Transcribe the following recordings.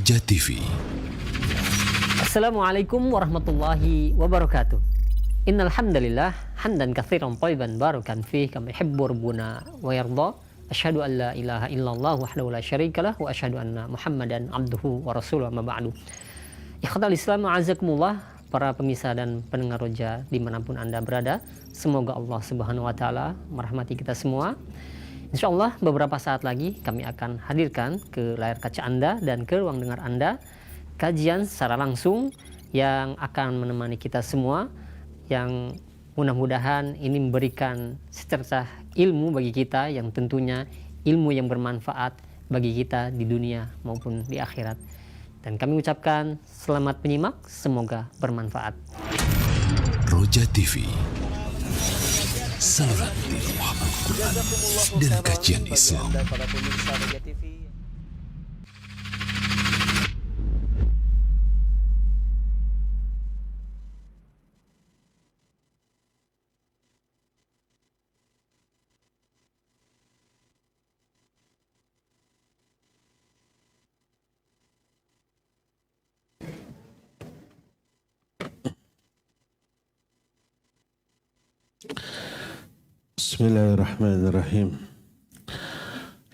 Roja TV. Assalamualaikum warahmatullahi wabarakatuh. Innal hamdalillah hamdan katsiran thayyiban barakan fihi kama yuhibbu rabbuna wa yarda. Asyhadu an la ilaha illallah wahdahu la syarikalah wa asyhadu anna Muhammadan abduhu wa rasuluhu amma ba'du. Ikhwatal Islam a'azakumullah, para pemirsa dan pendengar Roja dimanapun Anda berada, semoga Allah Subhanahu wa taala merahmati kita semua. Insyaallah beberapa saat lagi kami akan hadirkan ke layar kaca Anda dan ke ruang dengar Anda kajian secara langsung yang akan menemani kita semua, yang mudah-mudahan ini memberikan secercah ilmu bagi kita, yang tentunya ilmu yang bermanfaat bagi kita di dunia maupun di akhirat. Dan kami ucapkan selamat menyimak, semoga bermanfaat. Roja TV, saluran tilawah Al-Quran dan kajian Islam. Bismillahirrahmanirrahim.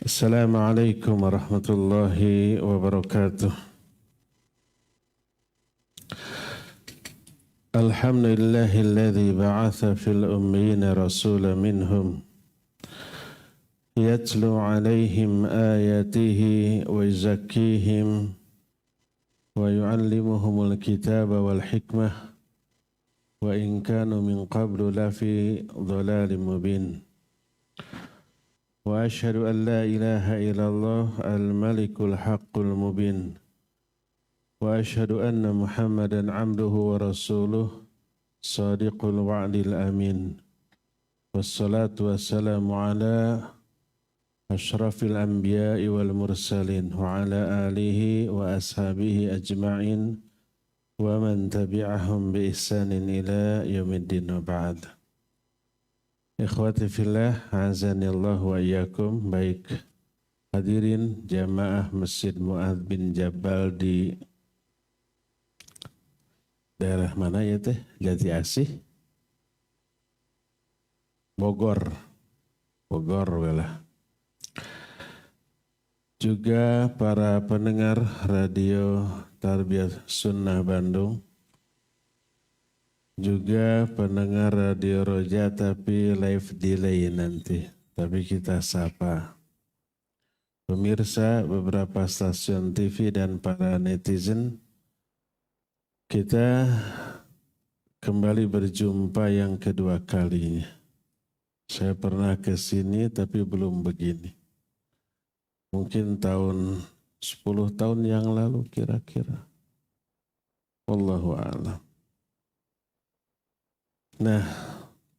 Assalamualaikum warahmatullahi wabarakatuh. Alhamdulillahilladzi ba'atha fil ummiyina rasulan minhum yatlu alaihim ayatihi wa yuzakkihim wa yu'allimuhumul kitaba wal hikmah wa in kanu min qablu lafi dhalalin mubin. Wa asyhadu an la ilaha illallah al-malikul haqqul mubin. Wa asyhadu anna Muhammadan abduhu wa rasuluh sadiqul wa'dil amin. Wassalatu wassalamu ala asyrafil anbiya'i wal mursalin wa ala alihi wa ashabihi ajma'in wa man tabi'ahum bi ihsanin ila yaumiddin wa ba'd. Ikhwati fillah, azanillahu wa iyyakum. Baik hadirin jamaah Masjid Mu'adz bin Jabal di daerah mana ya teh? Jati Asih, Bogor welah. Juga para pendengar radio Tarbiyah Sunnah Bandung, juga pendengar radio Roja tapi live delay nanti, tapi kita sapa pemirsa beberapa stasiun TV dan para netizen. Kita kembali berjumpa yang kedua kalinya. Saya pernah ke sini tapi belum begini. Mungkin tahun 10 tahun yang lalu kira-kira. Wallahu a'lam. Nah,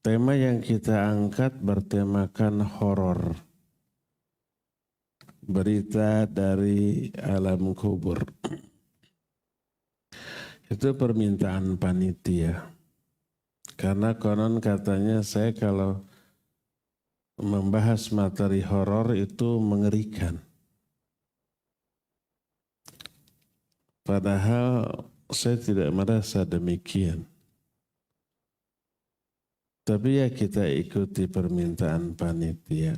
tema yang kita angkat bertemakan horor. Berita dari alam kubur. Itu permintaan panitia. Karena konon katanya saya kalau membahas materi horor itu mengerikan. Padahal saya tidak merasa demikian. Tapi ya kita ikuti permintaan panitia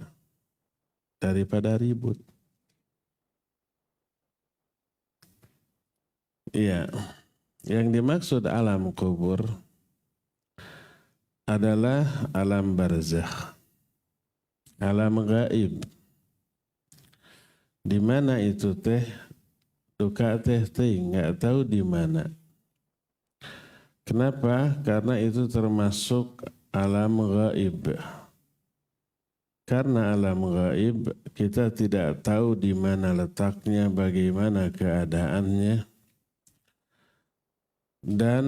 daripada ribut. Iya, yang dimaksud alam kubur adalah alam barzakh, alam gaib. Di mana itu teh? Duka teh nggak tahu di mana. Kenapa? Karena itu termasuk alam gaib. Karena alam gaib kita tidak tahu di mana letaknya, bagaimana keadaannya. Dan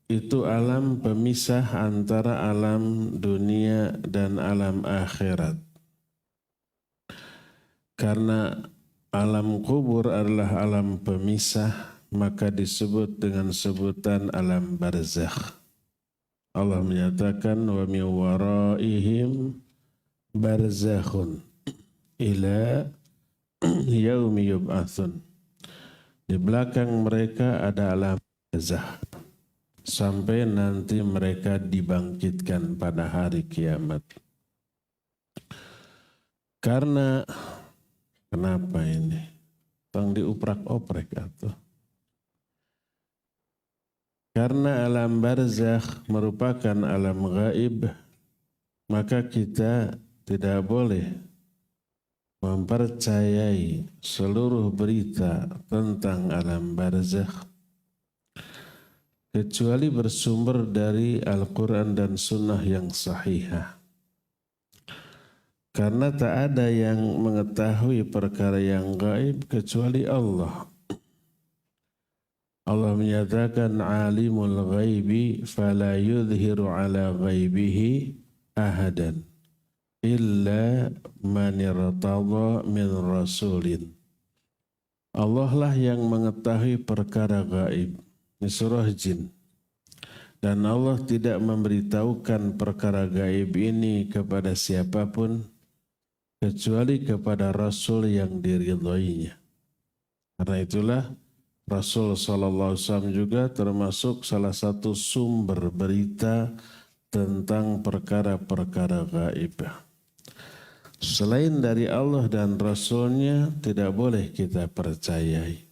itu alam pemisah antara alam dunia dan alam akhirat. Karena alam kubur adalah alam pemisah, maka disebut dengan sebutan alam barzakh. Allah menyatakan wa min waraihim barzakhun ila yaumi yub'atsun. Di belakang mereka ada alam barzakh sampai nanti mereka dibangkitkan pada hari kiamat. Karena kenapa ini? Tong diuprak-oprek atau? Karena alam barzakh merupakan alam gaib, maka kita tidak boleh mempercayai seluruh berita tentang alam barzakh kecuali bersumber dari Al-Quran dan Sunnah yang sahihah. Karena tak ada yang mengetahui perkara yang gaib kecuali Allah. Allah menyatakan alimul ghaibi fala yudhiru ala ghaibihi ahadan illa man irtada min rasulin. Allah lah yang mengetahui perkara gaib. Ini surah Jin. Dan Allah tidak memberitahukan perkara gaib ini kepada siapapun kecuali kepada Rasul yang diridhoinya. Karena itulah Rasul SAW juga termasuk salah satu sumber berita tentang perkara-perkara gaib. Selain dari Allah dan Rasulnya tidak boleh kita percayai.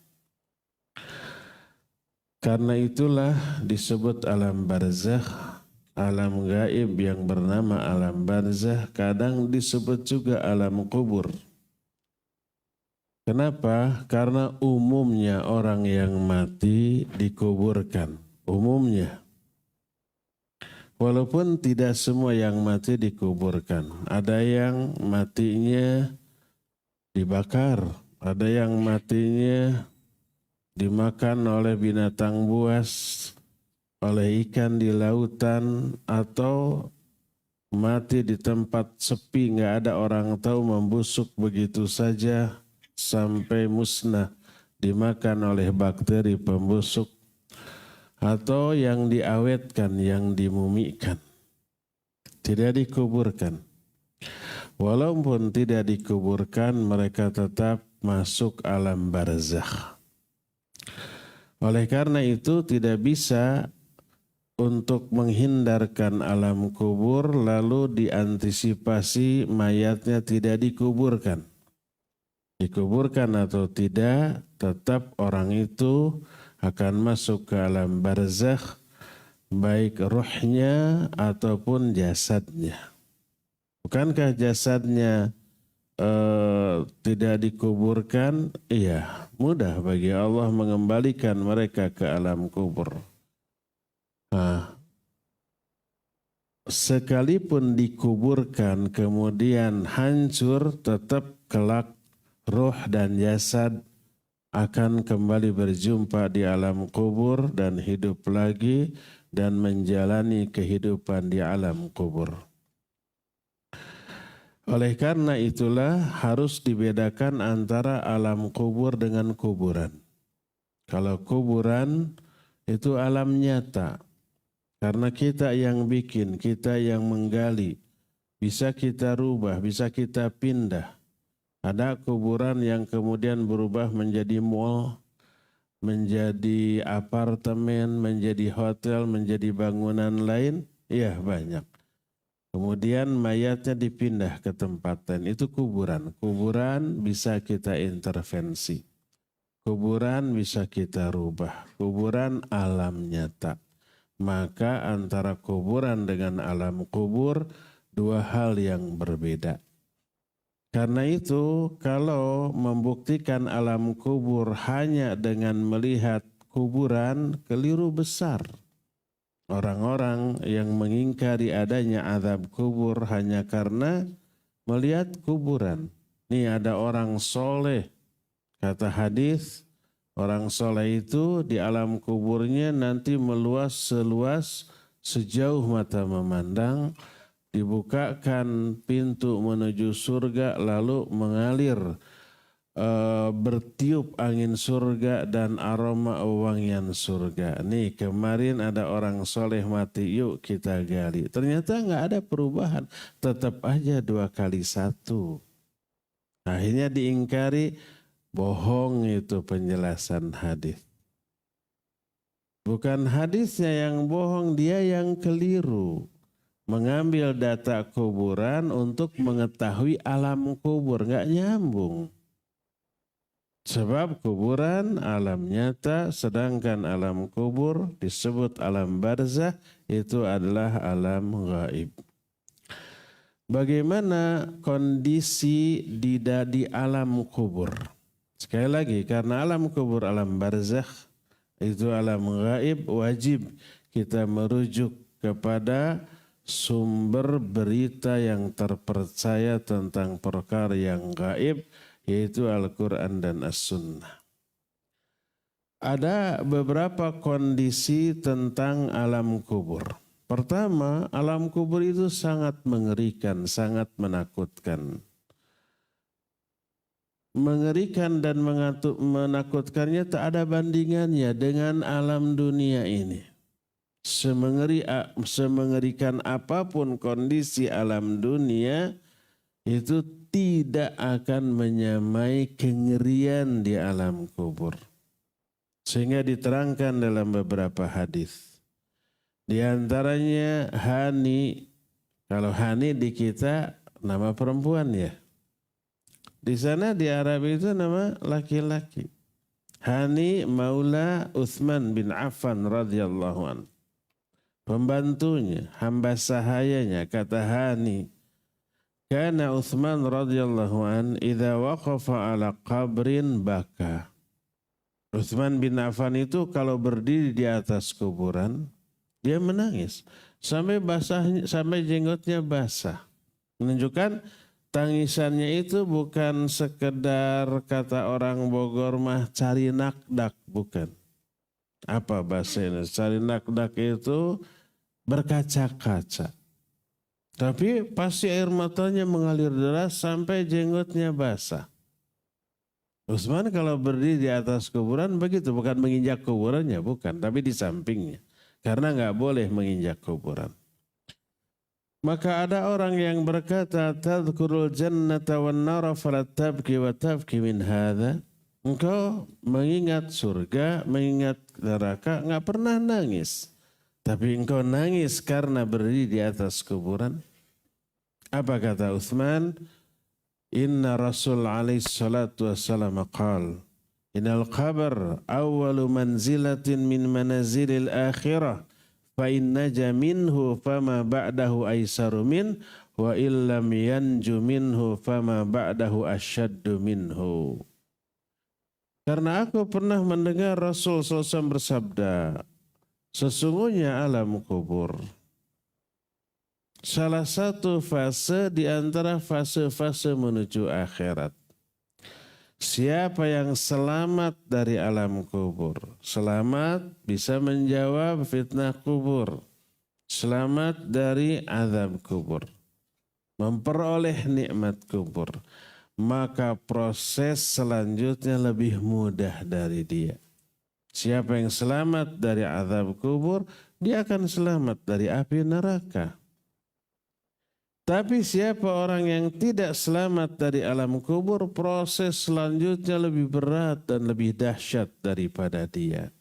Karena itulah disebut alam barzakh, alam gaib yang bernama alam barzakh, kadang disebut juga alam kubur. Kenapa? Karena umumnya orang yang mati dikuburkan. Umumnya. Walaupun tidak semua yang mati dikuburkan. Ada yang matinya dibakar. Ada yang matinya dimakan oleh binatang buas, oleh ikan di lautan, atau mati di tempat sepi, nggak ada orang tahu, membusuk begitu saja sampai musnah, dimakan oleh bakteri pembusuk, atau yang diawetkan, yang dimumikan, tidak dikuburkan. Walaupun tidak dikuburkan, mereka tetap masuk alam barzakh. Oleh karena itu tidak bisa untuk menghindarkan alam kubur lalu diantisipasi mayatnya tidak dikuburkan. Dikuburkan atau tidak, tetap orang itu akan masuk ke alam barzakh, baik ruhnya ataupun jasadnya. Bukankah jasadnya tidak dikuburkan? Iya, mudah bagi Allah mengembalikan mereka ke alam kubur. Nah, sekalipun dikuburkan kemudian hancur, tetap kelak ruh dan jasad akan kembali berjumpa di alam kubur dan hidup lagi dan menjalani kehidupan di alam kubur. Oleh karena itulah harus dibedakan antara alam kubur dengan kuburan. Kalau kuburan itu alam nyata, karena kita yang bikin, kita yang menggali, bisa kita rubah, bisa kita pindah. Ada kuburan yang kemudian berubah menjadi mall, menjadi apartemen, menjadi hotel, menjadi bangunan lain, ya banyak. Kemudian mayatnya dipindah ke tempat lain, itu kuburan. Kuburan bisa kita intervensi. Kuburan bisa kita rubah. Kuburan alam nyata. Maka antara kuburan dengan alam kubur dua hal yang berbeda. Karena itu kalau membuktikan alam kubur hanya dengan melihat kuburan, keliru besar. Orang-orang yang mengingkari adanya azab kubur hanya karena melihat kuburan. Nih ada orang soleh, kata hadis, orang soleh itu di alam kuburnya nanti meluas seluas sejauh mata memandang, dibukakan pintu menuju surga lalu mengalir bertiup angin surga dan aroma wangian surga. Nih kemarin ada orang soleh mati, yuk kita gali. Ternyata nggak ada perubahan, tetap aja 2 kali 1. Akhirnya diingkari, bohong itu penjelasan hadis. Bukan hadisnya yang bohong, dia yang keliru. Mengambil data kuburan untuk mengetahui alam kubur, nggak nyambung. Sebab kuburan alam nyata, sedangkan alam kubur disebut alam barzah, itu adalah alam gaib. Bagaimana kondisi di alam kubur? Sekali lagi, karena alam kubur alam barzah itu alam gaib, wajib kita merujuk kepada sumber berita yang terpercaya tentang perkara yang gaib, yaitu Al-Quran dan As-Sunnah. Ada beberapa kondisi tentang alam kubur. Pertama, alam kubur itu sangat mengerikan, sangat menakutkan. Mengerikan dan menakutkannya tak ada bandingannya dengan alam dunia ini. Semengerikan apapun kondisi alam dunia, itu tidak akan menyamai kengerian di alam kubur. Sehingga diterangkan dalam beberapa hadis. Di antaranya Hani, kalau Hani di kita nama perempuan ya. Di sana di Arab itu nama laki-laki. Hani Maula Uthman bin Affan radhiyallahu an. Pembantunya, hamba sahayanya, kata Hani. Kana Uthman radhiyallahu an idza waqafa ala qabrin baka. Uthman bin Affan itu kalau berdiri di atas kuburan, dia menangis sampai jenggotnya basah. Menunjukkan tangisannya itu bukan sekedar kata orang Bogor mah cari nakdak, bukan. Apa bahasanya? Cari nakdak itu berkaca-kaca. Tapi pasti air matanya mengalir deras sampai jenggotnya basah. Utsman kalau berdiri di atas kuburan begitu, bukan menginjak kuburannya, bukan, tapi di sampingnya. Karena nggak boleh menginjak kuburan. Maka ada orang yang berkata, tadhkurul jannata wan nara fala tabki wa tabki min hadha. Engkau mengingat surga, mengingat neraka, nggak pernah nangis. Tapi engkau nangis karena berdiri di atas kuburan. Apa kata Utsman? Inna Rasul alaihi salatu wassalam qala innal qabr awwalu manzilatin min manazilil akhirah fa in naja minhu fama ba'dahu aisaru min wa illam yanju minhu fama ba'dahu asyaddu minhu. Karena aku pernah mendengar Rasul SAW bersabda, sesungguhnya alam kubur salah satu fase di antara fase-fase menuju akhirat. Siapa yang selamat dari alam kubur, selamat bisa menjawab fitnah kubur, selamat dari azab kubur, memperoleh nikmat kubur, maka proses selanjutnya lebih mudah dari dia. Siapa yang selamat dari azab kubur, dia akan selamat dari api neraka. Tapi siapa orang yang tidak selamat dari alam kubur, proses selanjutnya lebih berat dan lebih dahsyat daripada dia.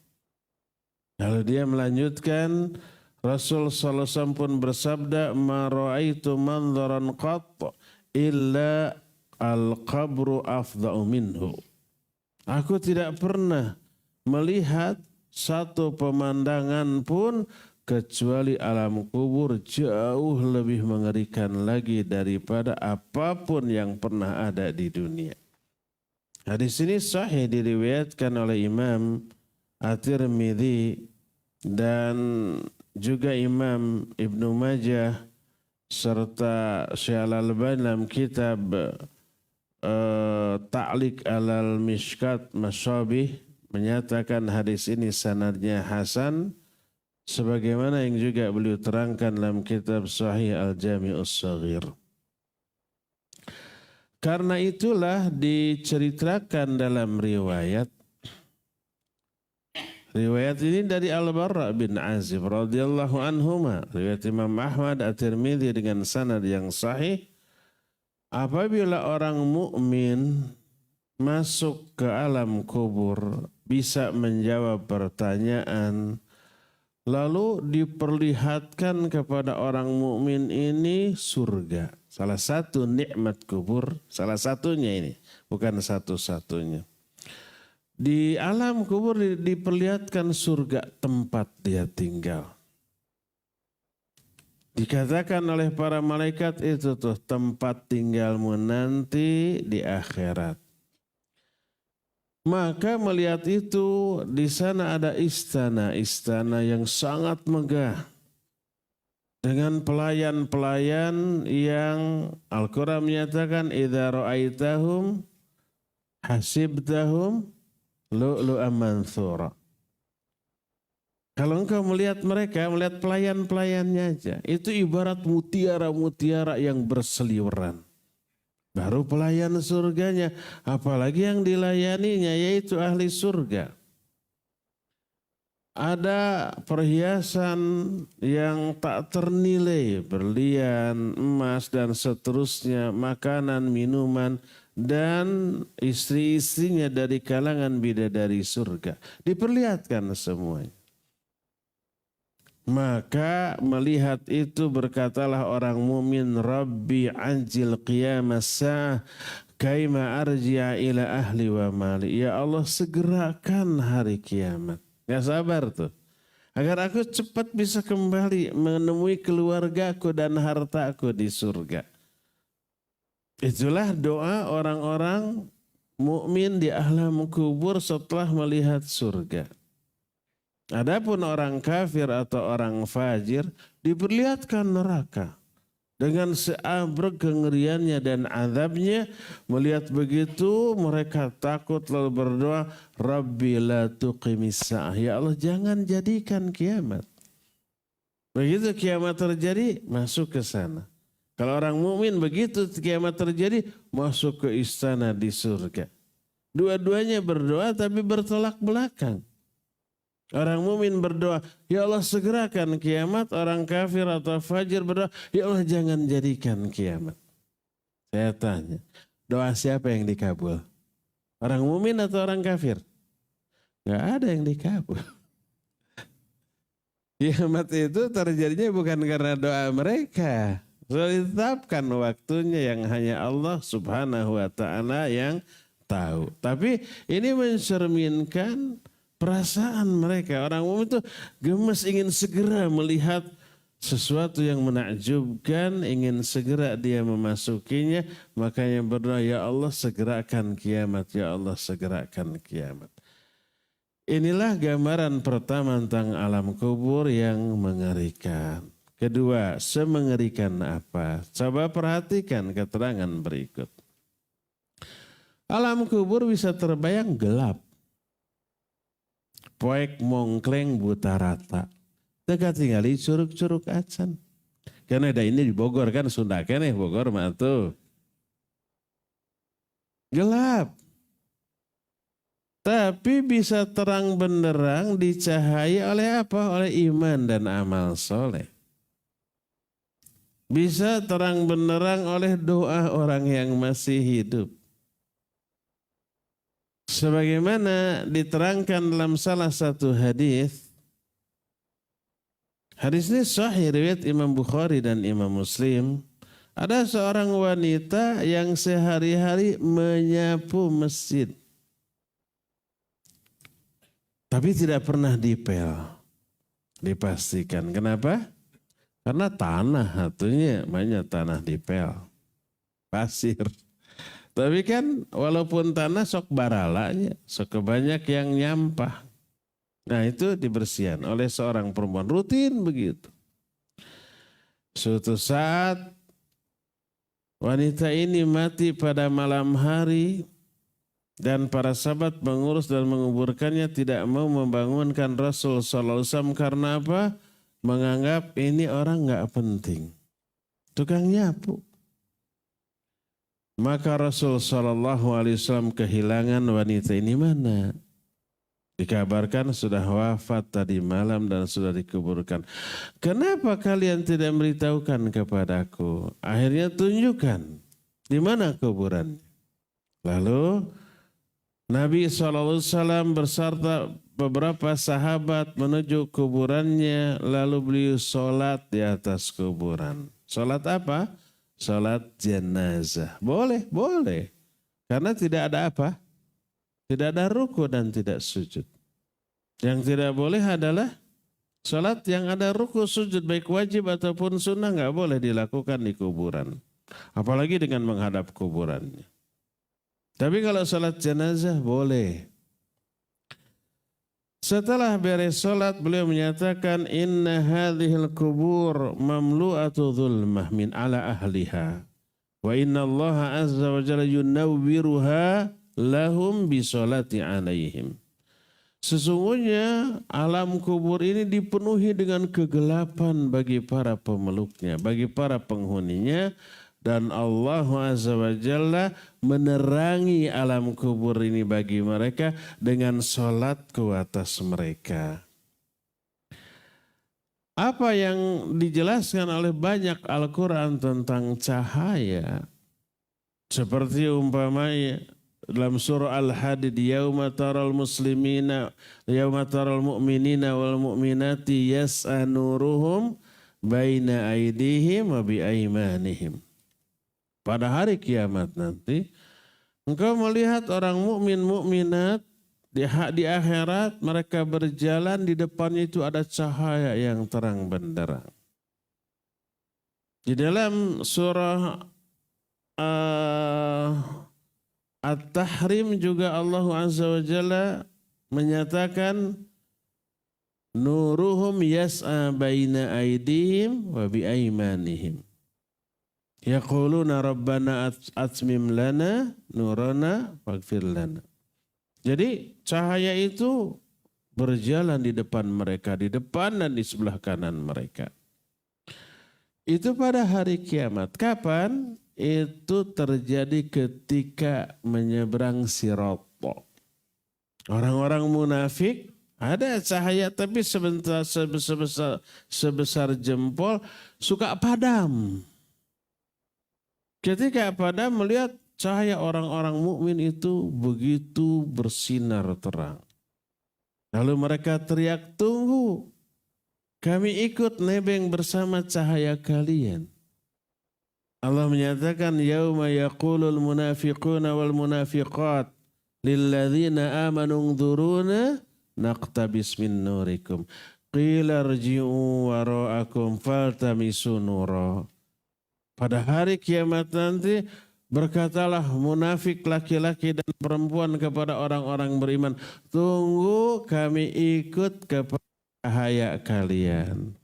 Lalu dia melanjutkan, Rasul SAW pun bersabda, ma ra'aitu manzaran qat illa al-qabru afda'u minhu. Aku tidak pernah melihat satu pemandangan pun kecuali alam kubur jauh lebih mengerikan lagi daripada apapun yang pernah ada di dunia. Hadis ini sahih diriwayatkan oleh Imam At-Tirmidzi dan juga Imam Ibnu Majah serta Syekh Al-Albani dalam kitab Ta'liq alal Mishkat Masyabih menyatakan hadis ini sanadnya hasan. Sebagaimana yang juga beliau terangkan dalam kitab Sahih Al-Jami'us Shaghir. Karena itulah diceritakan dalam riwayat. Riwayat ini dari Al-Barra bin Azib radhiyallahu anhuma. Riwayat Imam Ahmad At-Tirmidzi dengan sanad yang sahih. Apabila orang mukmin masuk ke alam kubur, bisa menjawab pertanyaan, lalu diperlihatkan kepada orang mukmin ini surga. Salah satu nikmat kubur, salah satunya ini, bukan satu-satunya. Di alam kubur diperlihatkan surga, tempat dia tinggal. Dikatakan oleh para malaikat itu tuh tempat tinggalmu nanti di akhirat. Maka melihat itu di sana ada istana yang sangat megah. Dengan pelayan-pelayan yang Al-Quran menyatakan idza ra'aitahum hasibtahum lu'lu'an manthura. Kalau engkau melihat mereka, melihat pelayan-pelayannya aja, itu ibarat mutiara-mutiara yang berseliweran. Baru pelayan surganya, apalagi yang dilayaninya yaitu ahli surga. Ada perhiasan yang tak ternilai, berlian, emas dan seterusnya, makanan, minuman, dan istri-istrinya dari kalangan bidadari surga. Diperlihatkan semuanya. Maka melihat itu berkatalah orang mumin, Rabbi anjil qiyamas sa'ah kaima arji'a ila ahli wa mali. Ya Allah, segerakan hari kiamat. Ya sabar tuh. Agar aku cepat bisa kembali menemui keluargaku dan hartaku di surga. Itulah doa orang-orang mukmin di alam kubur setelah melihat surga. Adapun orang kafir atau orang fajir diperlihatkan neraka dengan seabrek kengeriannya dan azabnya. Melihat begitu mereka takut lalu berdoa, Rabbi la tuqimis sa'ah. Ya Allah, jangan jadikan kiamat. Begitu kiamat terjadi, masuk ke sana. Kalau orang mukmin begitu kiamat terjadi, masuk ke istana di surga. Dua-duanya berdoa tapi bertolak belakang. Orang mukmin berdoa, ya Allah segerakan kiamat. Orang kafir atau fajir berdoa, ya Allah jangan jadikan kiamat. Saya tanya, doa siapa yang dikabul? Orang mukmin atau orang kafir? Gak ada yang dikabul. Kiamat itu terjadinya bukan karena doa mereka. Sudah ditetapkan waktunya yang hanya Allah subhanahu wa ta'ala yang tahu. Tapi ini mencerminkan perasaan mereka. Orang mukmin itu gemes ingin segera melihat sesuatu yang menakjubkan, ingin segera dia memasukinya. Makanya berdoa, ya Allah segerakan kiamat, ya Allah segerakan kiamat. Inilah gambaran pertama tentang alam kubur yang mengerikan. Kedua, semengerikan apa? Coba perhatikan keterangan berikut. Alam kubur bisa terbayang gelap. Poek mongkleng buta rata. Teka tinggali curug-curug acan. Karena ada ini di Bogor kan, Sunda keneh Bogor mah tuh. Gelap. Tapi bisa terang benderang dicahaya oleh apa? Oleh iman dan amal soleh. Bisa terang benderang oleh doa orang yang masih hidup. Sebagaimana diterangkan dalam salah satu hadis. Hadis ini sahih riwayat Imam Bukhari dan Imam Muslim. Ada seorang wanita yang sehari-hari menyapu masjid. Tapi tidak pernah dipel. Dipastikan. Kenapa? Karena tanah hatunya banyak tanah dipel. Pasir. Tapi kan walaupun tanah sok baralanya, sok banyak yang nyampah. Nah itu dibersihkan oleh seorang perempuan, rutin begitu. Suatu saat wanita ini mati pada malam hari dan para sahabat mengurus dan menguburkannya, tidak mau membangunkan Rasul sallallahu alaihi wasallam karena apa? Menganggap ini orang enggak penting. Tukang nyapu. Maka Rasul sallallahu alaihi wasallam kehilangan wanita ini mana? Dikabarkan sudah wafat tadi malam dan sudah dikuburkan. Kenapa kalian tidak memberitahukan kepadaku? Akhirnya tunjukkan di mana kuburannya. Lalu Nabi SAW berserta beberapa sahabat menuju kuburannya, lalu beliau sholat di atas kuburan. Sholat apa? Sholat jenazah. Boleh, boleh. Karena tidak ada apa? Tidak ada ruku dan tidak sujud. Yang tidak boleh adalah sholat yang ada ruku sujud, baik wajib ataupun sunnah, nggak boleh dilakukan di kuburan. Apalagi dengan menghadap kuburannya. Tapi kalau sholat jenazah boleh. Setelah beres sholat beliau menyatakan inna hadhil kubur mamlu'atu dhulmah min ala ahliha. Wa inna Allah azza wa jalla yunawwiruha lahum bisolati alaihim. Sesungguhnya alam kubur ini dipenuhi dengan kegelapan bagi para pemeluknya, bagi para penghuninya. Dan Allah Azza wa Jalla menerangi alam kubur ini bagi mereka dengan sholat ke atas mereka. Apa yang dijelaskan oleh banyak Al-Quran tentang cahaya. Seperti umpamanya dalam surah Al-Hadid, yauma taral muslimina, yauma taral mu'minina wal mu'minati yas'a nuruhum baina aidihim wa bi aimanihim. Pada hari kiamat nanti, engkau melihat orang mukmin mukminat di akhirat, mereka berjalan di depannya itu ada cahaya yang terang benderang. Di dalam surah At-Tahrim juga Allah Azza wa Jalla menyatakan nuruhum yas'a baina aidihim wa bi aimanihim. Yaquluna rabbana atmim lana nurana waghfir lana. Jadi cahaya itu berjalan di depan mereka, di depan dan di sebelah kanan mereka. Itu pada hari kiamat. Kapan? Itu terjadi ketika menyeberang Sirat. Orang-orang munafik ada cahaya tapi sebesar jempol suka padam. Ketika padam melihat cahaya orang-orang mukmin itu begitu bersinar terang. Lalu mereka teriak, tunggu, kami ikut nebeng bersama cahaya kalian. Allah menyatakan, yauma yaqulul munafiquna wal munafiqat lilladzina amanu nzuruna naqtabis min nurikum. Qila rji'u wara'akum faltamisu nura. Pada hari kiamat nanti berkatalah munafik laki-laki dan perempuan kepada orang-orang beriman, tunggu kami ikut kepada cahaya kalian.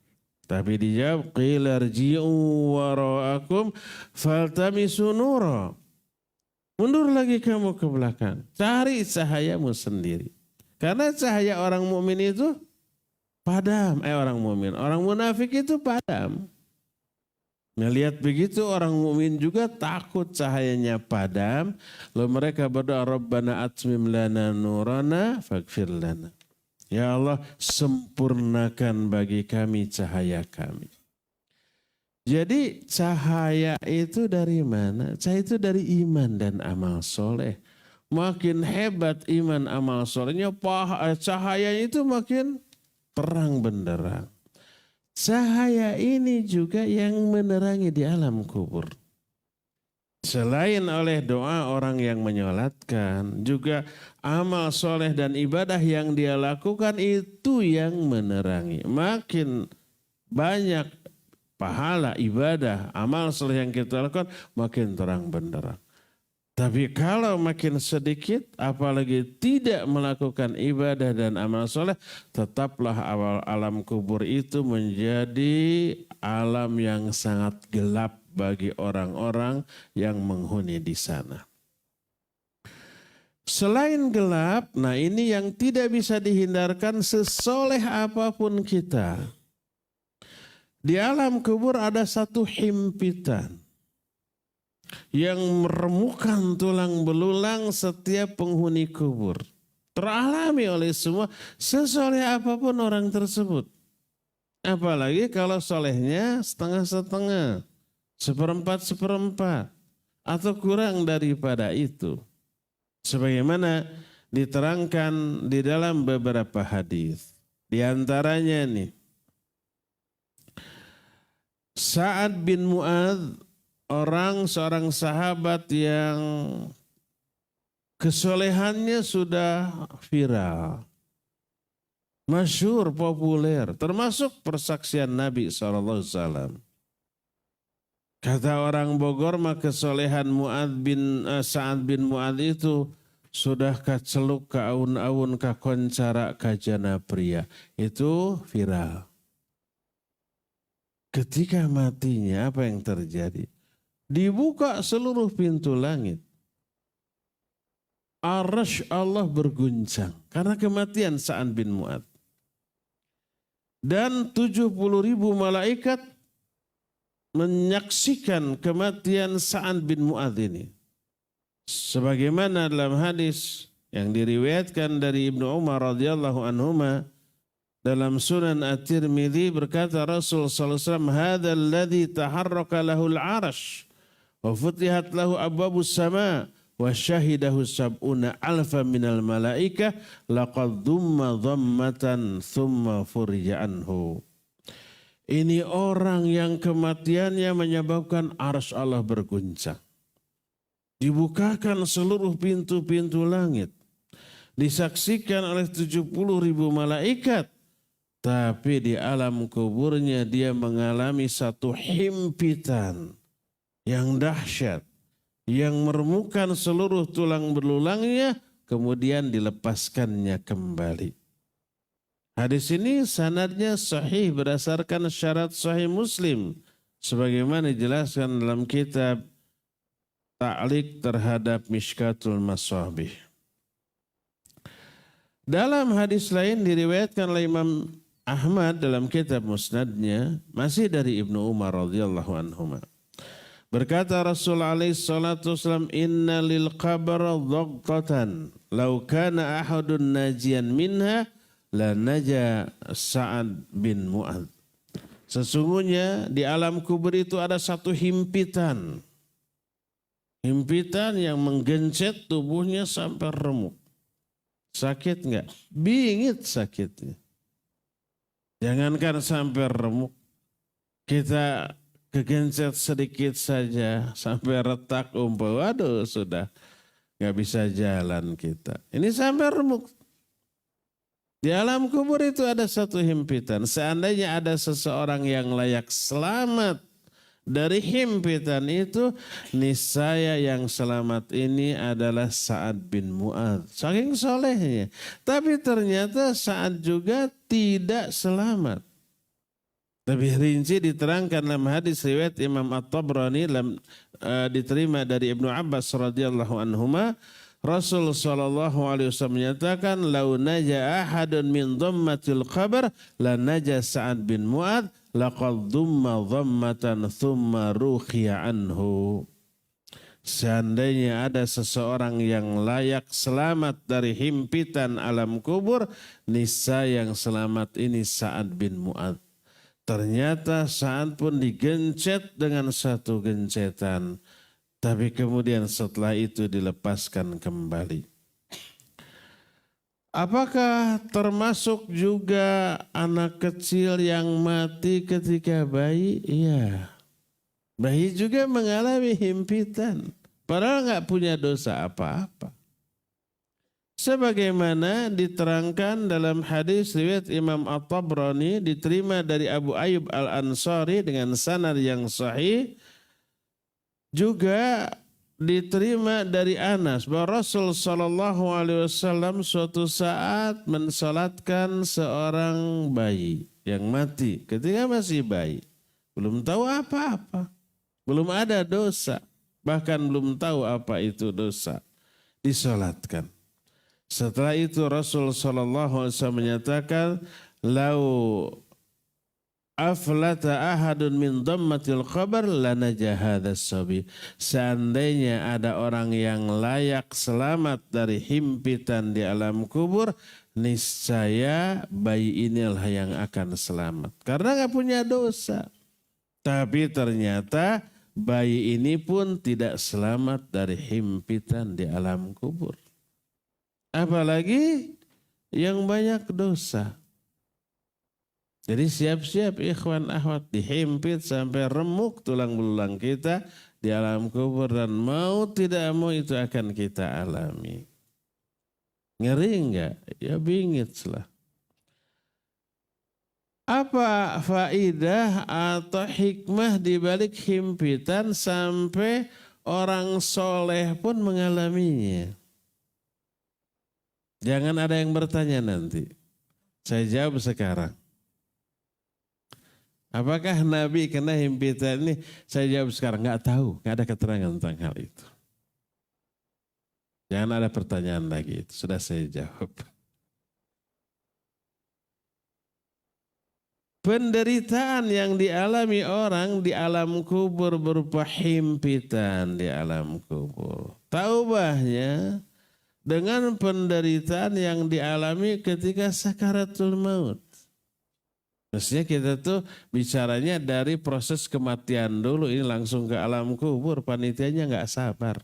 Tapi dijawab, qila rji'u wara'akum faltamisu nura. Mundur lagi kamu ke belakang, cari cahayamu sendiri. Karena cahaya orang mukmin itu padam, orang mukmin, orang munafik itu padam. Melihat begitu orang mukmin juga takut cahayanya padam. Lalu mereka berdoa, Rabbana atmim lana nurana faghfir lana. Ya Allah, sempurnakan bagi kami cahaya kami. Jadi cahaya itu dari mana? Cahaya itu dari iman dan amal soleh. Makin hebat iman amal solehnya, cahayanya itu makin terang benderang. Cahaya ini juga yang menerangi di alam kubur. Selain oleh doa orang yang menyolatkan, juga amal soleh dan ibadah yang dia lakukan itu yang menerangi. Makin banyak pahala, ibadah, amal soleh yang kita lakukan, makin terang benderang. Tapi kalau makin sedikit, apalagi tidak melakukan ibadah dan amal soleh, tetaplah awal alam kubur itu menjadi alam yang sangat gelap bagi orang-orang yang menghuni di sana. Selain gelap, nah ini yang tidak bisa dihindarkan sesoleh apapun kita. Di alam kubur ada satu himpitan yang meremukan tulang belulang setiap penghuni kubur. Teralami oleh semua, sesoleh apapun orang tersebut. Apalagi kalau solehnya setengah-setengah, seperempat-seperempat, atau kurang daripada itu. Sebagaimana diterangkan di dalam beberapa hadis. Di antaranya nih, Sa'ad bin Mu'adz, seorang sahabat yang kesolehannya sudah viral, masyhur, populer, termasuk persaksian Nabi SAW. Kata orang Bogor, maka kesolehan Sa'ad bin Mu'adz itu sudah kaceluk ka aun-aun ka koncara ka jana pria. Itu viral. Ketika matinya apa yang terjadi? Dibuka seluruh pintu langit. Arasy Allah berguncang karena kematian Sa'ad bin Mu'adz. Dan 70.000 malaikat menyaksikan kematian Sa'ad bin Mu'adz ini. Sebagaimana dalam hadis yang diriwayatkan dari Ibnu Umar radhiyallahu anhuma dalam Sunan At-Tirmidzi, berkata Rasul sallallahu alaihi wasallam, "Hadzal ladzi taharraka lahul 'arsy wa futihat lahu abwabus sama wa syahidahu sab'una alfa minal malaikah laqad dhumma dhammatan thumma furija anhu." Ini orang yang kematiannya menyebabkan arsy Allah berguncang. Dibukakan seluruh pintu-pintu langit. Disaksikan oleh 70.000 malaikat. Tapi di alam kuburnya dia mengalami satu himpitan yang dahsyat. Yang meremukan seluruh tulang belulangnya. Kemudian dilepaskannya kembali. Hadis ini sanadnya sahih berdasarkan syarat sahih Muslim. Sebagaimana dijelaskan dalam kitab Ta'liq terhadap Mishkatul Masabih. Dalam hadis lain diriwayatkan oleh Imam Ahmad dalam kitab Musnadnya, masih dari Ibnu Umar radhiyallahu anhuma. Berkata Rasulullah alaihi salatu wasallam, "Inna lil qabr dhaqatan, law kana ahadun najian minha la naja Sa'ad bin Mu'adz." Sesungguhnya di alam kubur itu ada satu himpitan. Himpitan yang menggencet tubuhnya sampai remuk. Sakit enggak? Bingit sakitnya. Jangankan sampai remuk. Kita kegencet sedikit saja sampai retak umpah. Waduh, sudah enggak bisa jalan kita. Ini sampai remuk. Di alam kubur itu ada satu himpitan. Seandainya ada seseorang yang layak selamat dari himpitan itu, niscaya yang selamat ini adalah Sa'ad bin Mu'adz. Saking solehnya. Tapi ternyata Sa'ad juga tidak selamat. Lebih rinci diterangkan dalam hadis riwayat Imam At-Tabrani diterima dari Ibnu Abbas radhiyallahu anhuma. Rasul sallallahu alaihi wasallam menyatakan, "Lau naja ahadun min dhammatil qabr la naja Sa'ad bin Mu'adz laqad dhumma dhammatan thumma ruqiya anhu." Seandainya ada seseorang yang layak selamat dari himpitan alam kubur, niscaya yang selamat ini Sa'ad bin Mu'adz. Ternyata Sa'ad pun digencet dengan satu gencetan. Tapi kemudian setelah itu dilepaskan kembali. Apakah termasuk juga anak kecil yang mati ketika bayi? Iya. Bayi juga mengalami himpitan. Padahal nggak punya dosa apa-apa. Sebagaimana diterangkan dalam hadis riwayat Imam At-Tabrani diterima dari Abu Ayyub Al-Ansari dengan sanad yang sahih. Juga diterima dari Anas bahwa Rasul sallallahu alaihi wasallam suatu saat mensalatkan seorang bayi yang mati ketika masih bayi. Belum tahu apa-apa. Belum ada dosa. Bahkan belum tahu apa itu dosa. Disalatkan. Setelah itu Rasul sallallahu alaihi wasallam menyatakan, "Lau aflata ahadun min dhammatil qabr lanaja hadzal sabi." Seandainya ada orang yang layak selamat dari himpitan di alam kubur, niscaya bayi inilah yang akan selamat. Karena enggak punya dosa. Tapi ternyata bayi ini pun tidak selamat dari himpitan di alam kubur. Apalagi yang banyak dosa. Jadi siap-siap ikhwan akhwat, dihimpit sampai remuk tulang belulang kita di alam kubur, dan mau tidak mau itu akan kita alami. Ngeri enggak? Ya bingit lah. Apa faidah atau hikmah di balik himpitan sampai orang soleh pun mengalaminya? Jangan ada yang bertanya nanti. Saya jawab sekarang. Apakah Nabi kena himpitan ini? Saya jawab sekarang, nggak tahu, nggak ada keterangan tentang hal itu. Jangan ada pertanyaan lagi, itu sudah saya jawab. Penderitaan yang dialami orang di alam kubur berupa himpitan di alam kubur. Taubahnya dengan penderitaan yang dialami ketika sakaratul maut. Maksudnya kita tuh bicaranya dari proses kematian dulu, ini langsung ke alam kubur, panitianya nggak sabar.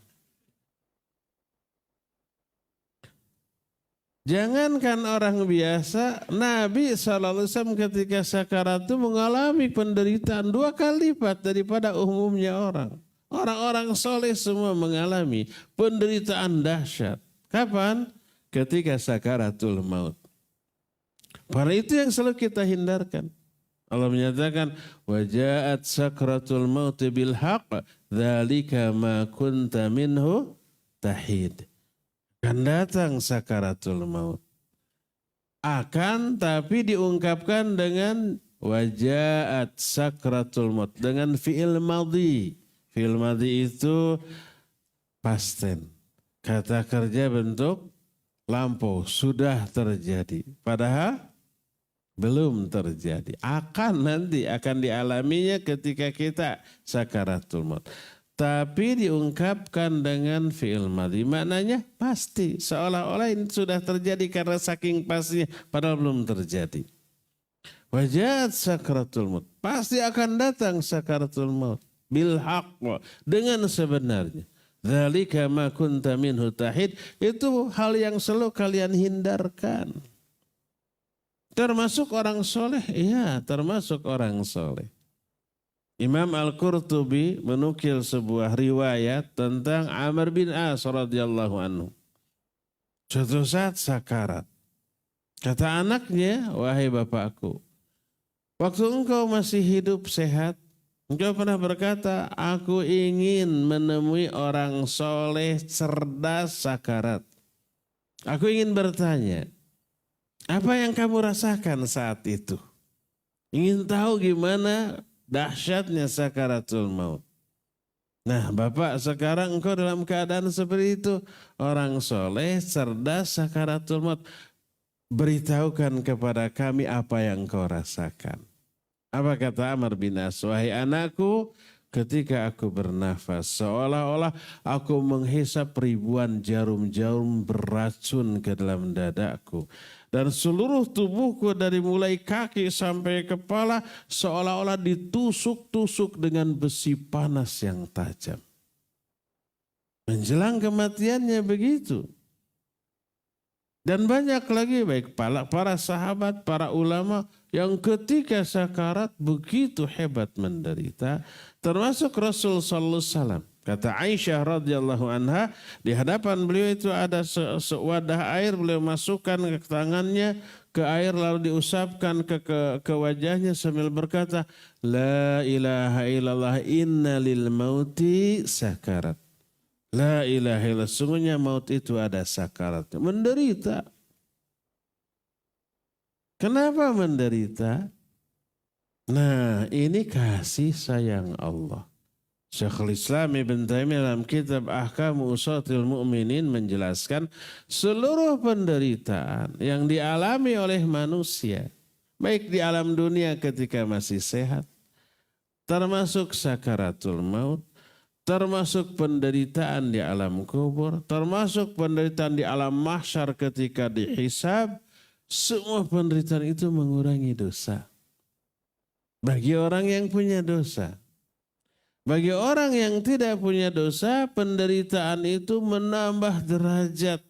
Jangankan orang biasa, Nabi SAW ketika sakarat itu mengalami penderitaan 2 kali lipat daripada umumnya orang. Orang-orang soleh semua mengalami penderitaan dahsyat. Kapan? Ketika sakaratul maut. Para itu yang selalu kita hindarkan. Allah menyatakan, wajaat sakratul maut bil haqq, dzalika ma kunta minhu tahid. Akan datang sakaratul maut. Akan, tapi diungkapkan dengan wajaat sakratul maut, dengan fi'il madhi. Fi'il madhi itu past tense. Kata kerja bentuk lampau, sudah terjadi. Padahal belum terjadi. Akan dialaminya ketika kita sakaratul maut. Tapi diungkapkan dengan fi'il madhi. Maknanya pasti. Seolah-olah ini sudah terjadi karena saking pastinya. Padahal belum terjadi. Wajahat sakaratul maut. Pasti akan datang sakaratul maut. Bil haqq. Dengan sebenarnya. Dzalika ma kunta minhu tahid. Itu hal yang selalu kalian hindarkan. Termasuk orang soleh? Iya, termasuk orang soleh. Imam Al-Qurtubi menukil sebuah riwayat tentang Amr bin As radhiyallahu anhu. Suatu saat sakarat. Kata anaknya, wahai bapakku, waktu engkau masih hidup sehat, engkau pernah berkata, aku ingin menemui orang soleh cerdas sakarat. Aku ingin bertanya, apa yang kamu rasakan saat itu? Ingin tahu gimana dahsyatnya sakaratul maut. Nah Bapak, sekarang engkau dalam keadaan seperti itu. Orang soleh, cerdas, sakaratul maut. Beritahukan kepada kami apa yang engkau rasakan. Apa kata Amr bin As? Wahai anakku, ketika aku bernafas, seolah-olah aku menghisap ribuan jarum-jarum beracun ke dalam dadaku. Dan seluruh tubuhku dari mulai kaki sampai kepala seolah-olah ditusuk-tusuk dengan besi panas yang tajam. Menjelang kematiannya begitu. Dan banyak lagi baik para sahabat, para ulama yang ketika sakarat begitu hebat menderita. Termasuk Rasul sallallahu alaihi wasallam. Kata Aisyah radhiyallahu anha, di hadapan beliau itu ada sewadah air, beliau masukkan ke tangannya ke air lalu diusapkan ke wajahnya sambil berkata, la ilaha illallah inna lil mauti sakarat. La ilaha illallah, sungguhnya maut itu ada sakaratnya. Menderita. Kenapa menderita? Nah, ini kasih sayang Allah. Syekhul Islam Ibn Taimiyah dalam kitab Ahkam Usatil Mu'minin menjelaskan seluruh penderitaan yang dialami oleh manusia, baik di alam dunia ketika masih sehat, termasuk sakaratul maut, termasuk penderitaan di alam kubur, termasuk penderitaan di alam mahsyar ketika dihisab, semua penderitaan itu mengurangi dosa. Bagi orang yang punya dosa. Bagi orang yang tidak punya dosa, penderitaan itu menambah derajat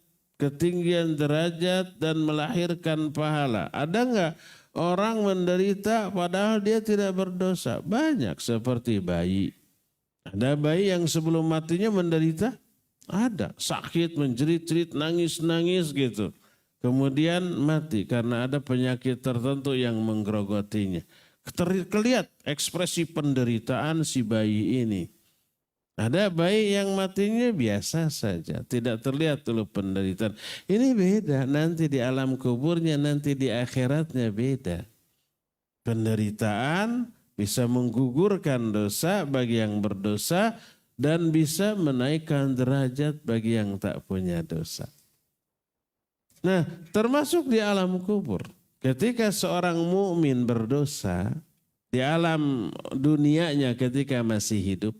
ketinggian derajat dan melahirkan pahala. Ada enggak orang menderita padahal dia tidak berdosa? Banyak, seperti bayi. Ada bayi yang sebelum matinya menderita? Ada, sakit, menjerit-jerit, nangis-nangis gitu. Kemudian mati karena ada penyakit tertentu yang menggerogotinya. Terlihat ekspresi penderitaan si bayi ini. Ada bayi yang matinya biasa saja, tidak terlihat dulu penderitaan. Ini beda, nanti di alam kuburnya, nanti di akhiratnya beda. Penderitaan bisa menggugurkan dosa bagi yang berdosa dan bisa menaikkan derajat bagi yang tak punya dosa. Nah, termasuk di alam kubur. Ketika seorang mukmin berdosa di alam dunianya ketika masih hidup,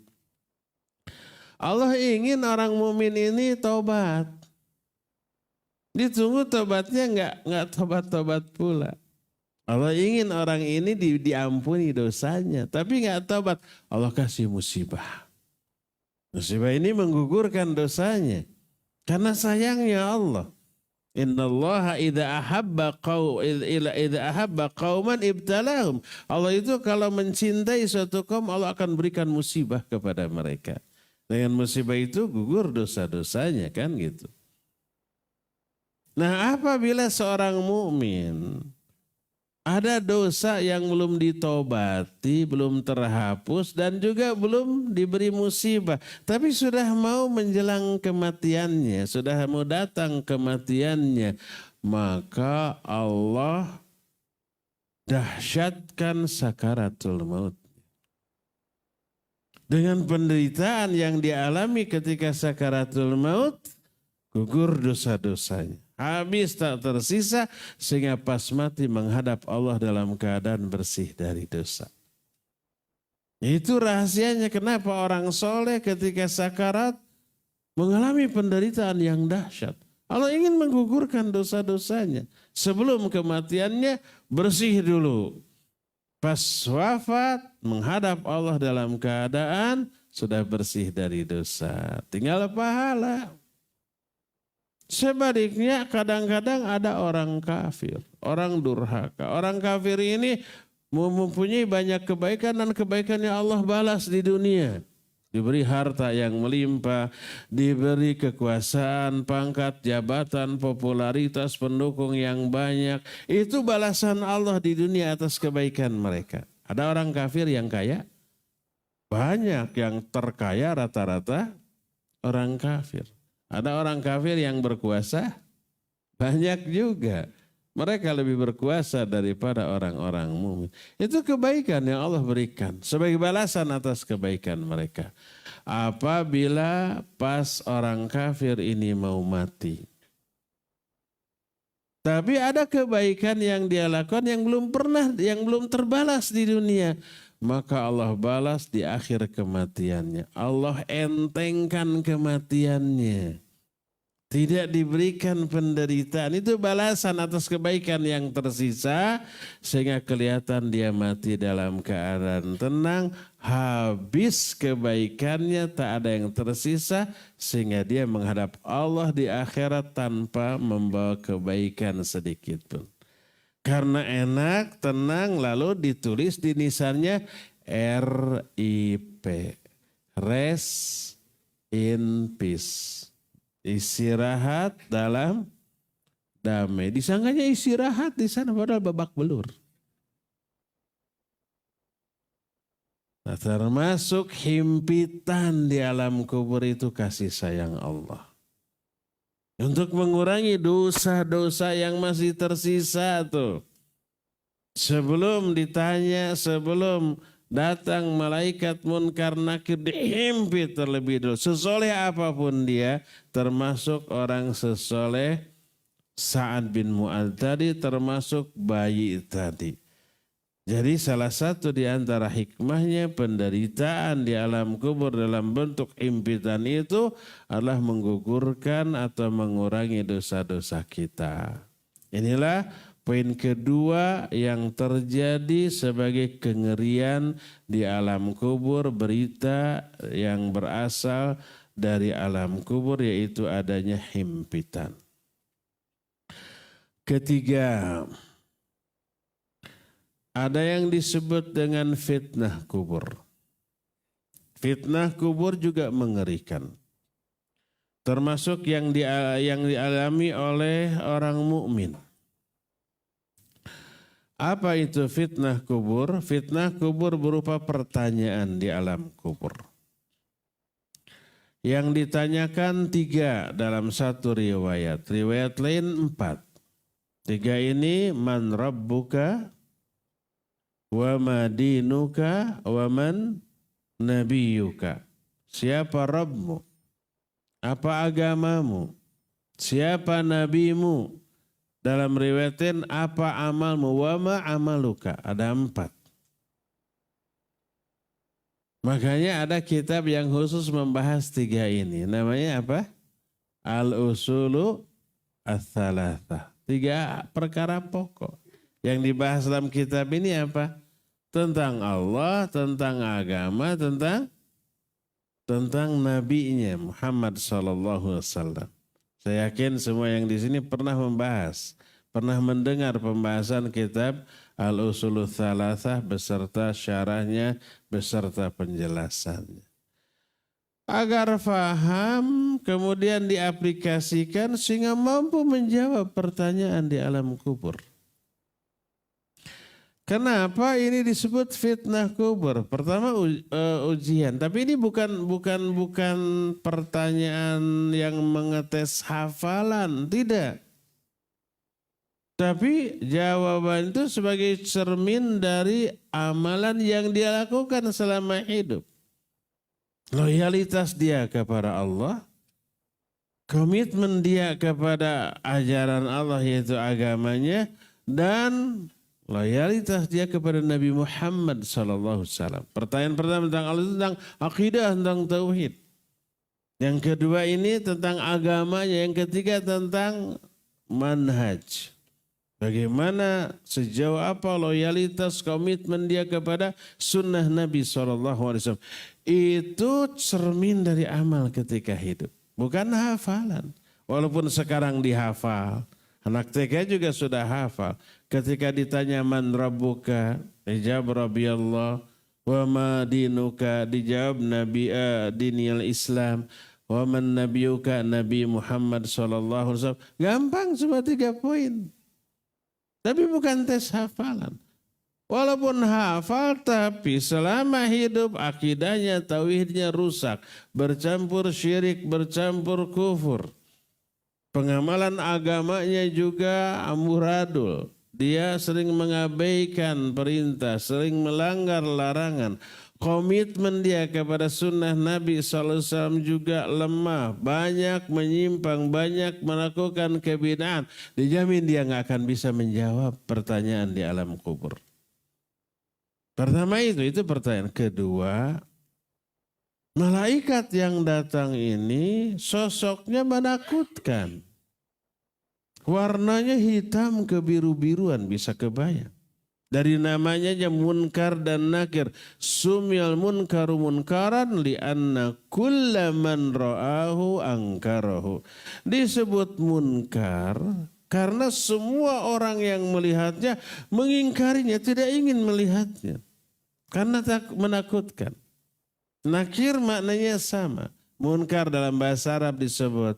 Allah ingin orang mukmin ini tobat. Ditunggu tobatnya enggak tobat-tobat pula. Allah ingin orang ini diampuni dosanya, tapi enggak tobat. Allah kasih musibah. Musibah ini menggugurkan dosanya. Karena sayangnya Allah. Innallaha idza ahabba qauman ibtalahum. Allah itu kalau mencintai suatu kaum, Allah akan berikan musibah kepada mereka. Dengan musibah itu gugur dosa-dosanya, kan gitu. Nah, apabila seorang mukmin ada dosa yang belum ditobati, belum terhapus dan juga belum diberi musibah, tapi sudah mau menjelang kematiannya, sudah mau datang kematiannya, maka Allah dahsyatkan sakaratul maut. Dengan penderitaan yang dialami ketika sakaratul maut, gugur dosa-dosanya. Habis tak tersisa sehingga pas mati menghadap Allah dalam keadaan bersih dari dosa. Itu rahasianya kenapa orang soleh ketika sakarat mengalami penderitaan yang dahsyat. Allah ingin menggugurkan dosa-dosanya. Sebelum kematiannya bersih dulu. Pas wafat menghadap Allah dalam keadaan sudah bersih dari dosa. Tinggal pahala. Sebaliknya kadang-kadang ada orang kafir, orang durhaka. Orang kafir ini mempunyai banyak kebaikan dan kebaikannya Allah balas di dunia. Diberi harta yang melimpah, diberi kekuasaan, pangkat, jabatan, popularitas, pendukung yang banyak. Itu balasan Allah di dunia atas kebaikan mereka. Ada orang kafir yang kaya? Banyak, yang terkaya rata-rata orang kafir. Ada orang kafir yang berkuasa? Banyak juga. Mereka lebih berkuasa daripada orang-orang mukmin. Itu kebaikan yang Allah berikan sebagai balasan atas kebaikan mereka. Apabila pas orang kafir ini mau mati. Tapi ada kebaikan yang dia lakukan yang belum terbalas di dunia. Maka Allah balas di akhir kematiannya. Allah entengkan kematiannya. Tidak diberikan penderitaan. Itu balasan atas kebaikan yang tersisa. Sehingga kelihatan dia mati dalam keadaan tenang. Habis kebaikannya tak ada yang tersisa. Sehingga dia menghadap Allah di akhirat tanpa membawa kebaikan sedikit pun. Karena enak, tenang, lalu ditulis di nisannya RIP. Rest in peace. Istirahat dalam damai. Disangkanya istirahat di sana padahal babak belur. Nah, termasuk himpitan di alam kubur itu kasih sayang Allah. Untuk mengurangi dosa-dosa yang masih tersisa tuh. Sebelum ditanya, sebelum datang malaikat munkar nakir dihimpit terlebih dulu. Sesoleh apapun dia, termasuk orang sesoleh Sa'ad bin Mu'adz tadi, termasuk bayi tadi. Jadi salah satu di antara hikmahnya penderitaan di alam kubur dalam bentuk himpitan itu adalah menggugurkan atau mengurangi dosa-dosa kita. Inilah poin kedua yang terjadi sebagai kengerian di alam kubur, berita yang berasal dari alam kubur yaitu adanya himpitan. Ketiga, ada yang disebut dengan fitnah kubur. Fitnah kubur juga mengerikan. Termasuk yang dialami oleh orang mukmin. Apa itu fitnah kubur? Fitnah kubur berupa pertanyaan di alam kubur. Yang ditanyakan 3 dalam satu riwayat. Riwayat lain 4. 3 ini man rabbuka wa ma dinuka wa man nabiyuka. Siapa Rabbmu? Apa agamamu? Siapa nabimu? Dalam riwayatin apa amalmu? Wa ma amaluka. Ada 4. Makanya ada kitab yang khusus membahas 3 ini. Namanya apa? Al-Usulu Ats-Tsalatsah. 3 perkara pokok. Yang dibahas dalam kitab ini apa? Tentang Allah, tentang agama, tentang nabinya Muhammad SAW. Saya yakin semua yang di sini pernah membahas, pernah mendengar pembahasan kitab Al-Usulu Ats-Tsalatsah beserta syarahnya, beserta penjelasannya. Agar faham, kemudian diaplikasikan sehingga mampu menjawab pertanyaan di alam kubur. Kenapa ini disebut fitnah kubur? Pertama ujian, tapi ini bukan pertanyaan yang mengetes hafalan, tidak. Tapi jawaban itu sebagai cermin dari amalan yang dia lakukan selama hidup. Loyalitas dia kepada Allah, komitmen dia kepada ajaran Allah yaitu agamanya, dan loyalitas dia kepada Nabi Muhammad SAW. Pertanyaan pertama tentang Allah itu tentang akidah, tentang tauhid. Yang kedua ini tentang agamanya. Yang ketiga tentang manhaj. Bagaimana, sejauh apa loyalitas, komitmen dia kepada sunnah Nabi SAW. Itu cermin dari amal ketika hidup. Bukan hafalan. Walaupun sekarang dihafal. Anak TK juga sudah hafal. Ketika ditanya man rabbuka, dijawab Rabbi Allah. Wa ma dinuka, dijawab Nabi dinil Islam. Wa man nabiyuka, Nabi Muhammad SAW. Gampang, cuma 3 poin. Tapi bukan tes hafalan. Walaupun hafal tapi selama hidup akidahnya, tauhidnya rusak. Bercampur syirik, bercampur kufur. Pengamalan agamanya juga amburadul. Dia sering mengabaikan perintah, sering melanggar larangan. Komitmen dia kepada sunnah Nabi SAW juga lemah. Banyak menyimpang, banyak melakukan kebid'ahan. Dijamin dia nggak akan bisa menjawab pertanyaan di alam kubur. Pertama itu pertanyaan. Kedua, malaikat yang datang ini sosoknya menakutkan. Warnanya hitam kebiru-biruan, bisa kebayang. Dari namanya aja munkar dan nakir. Sumyal munkaru munkaran li'anna kulla man ra'ahu angkarahu. Disebut munkar karena semua orang yang melihatnya mengingkarinya, tidak ingin melihatnya. Karena menakutkan. Nakir maknanya sama. Munkar dalam bahasa Arab disebut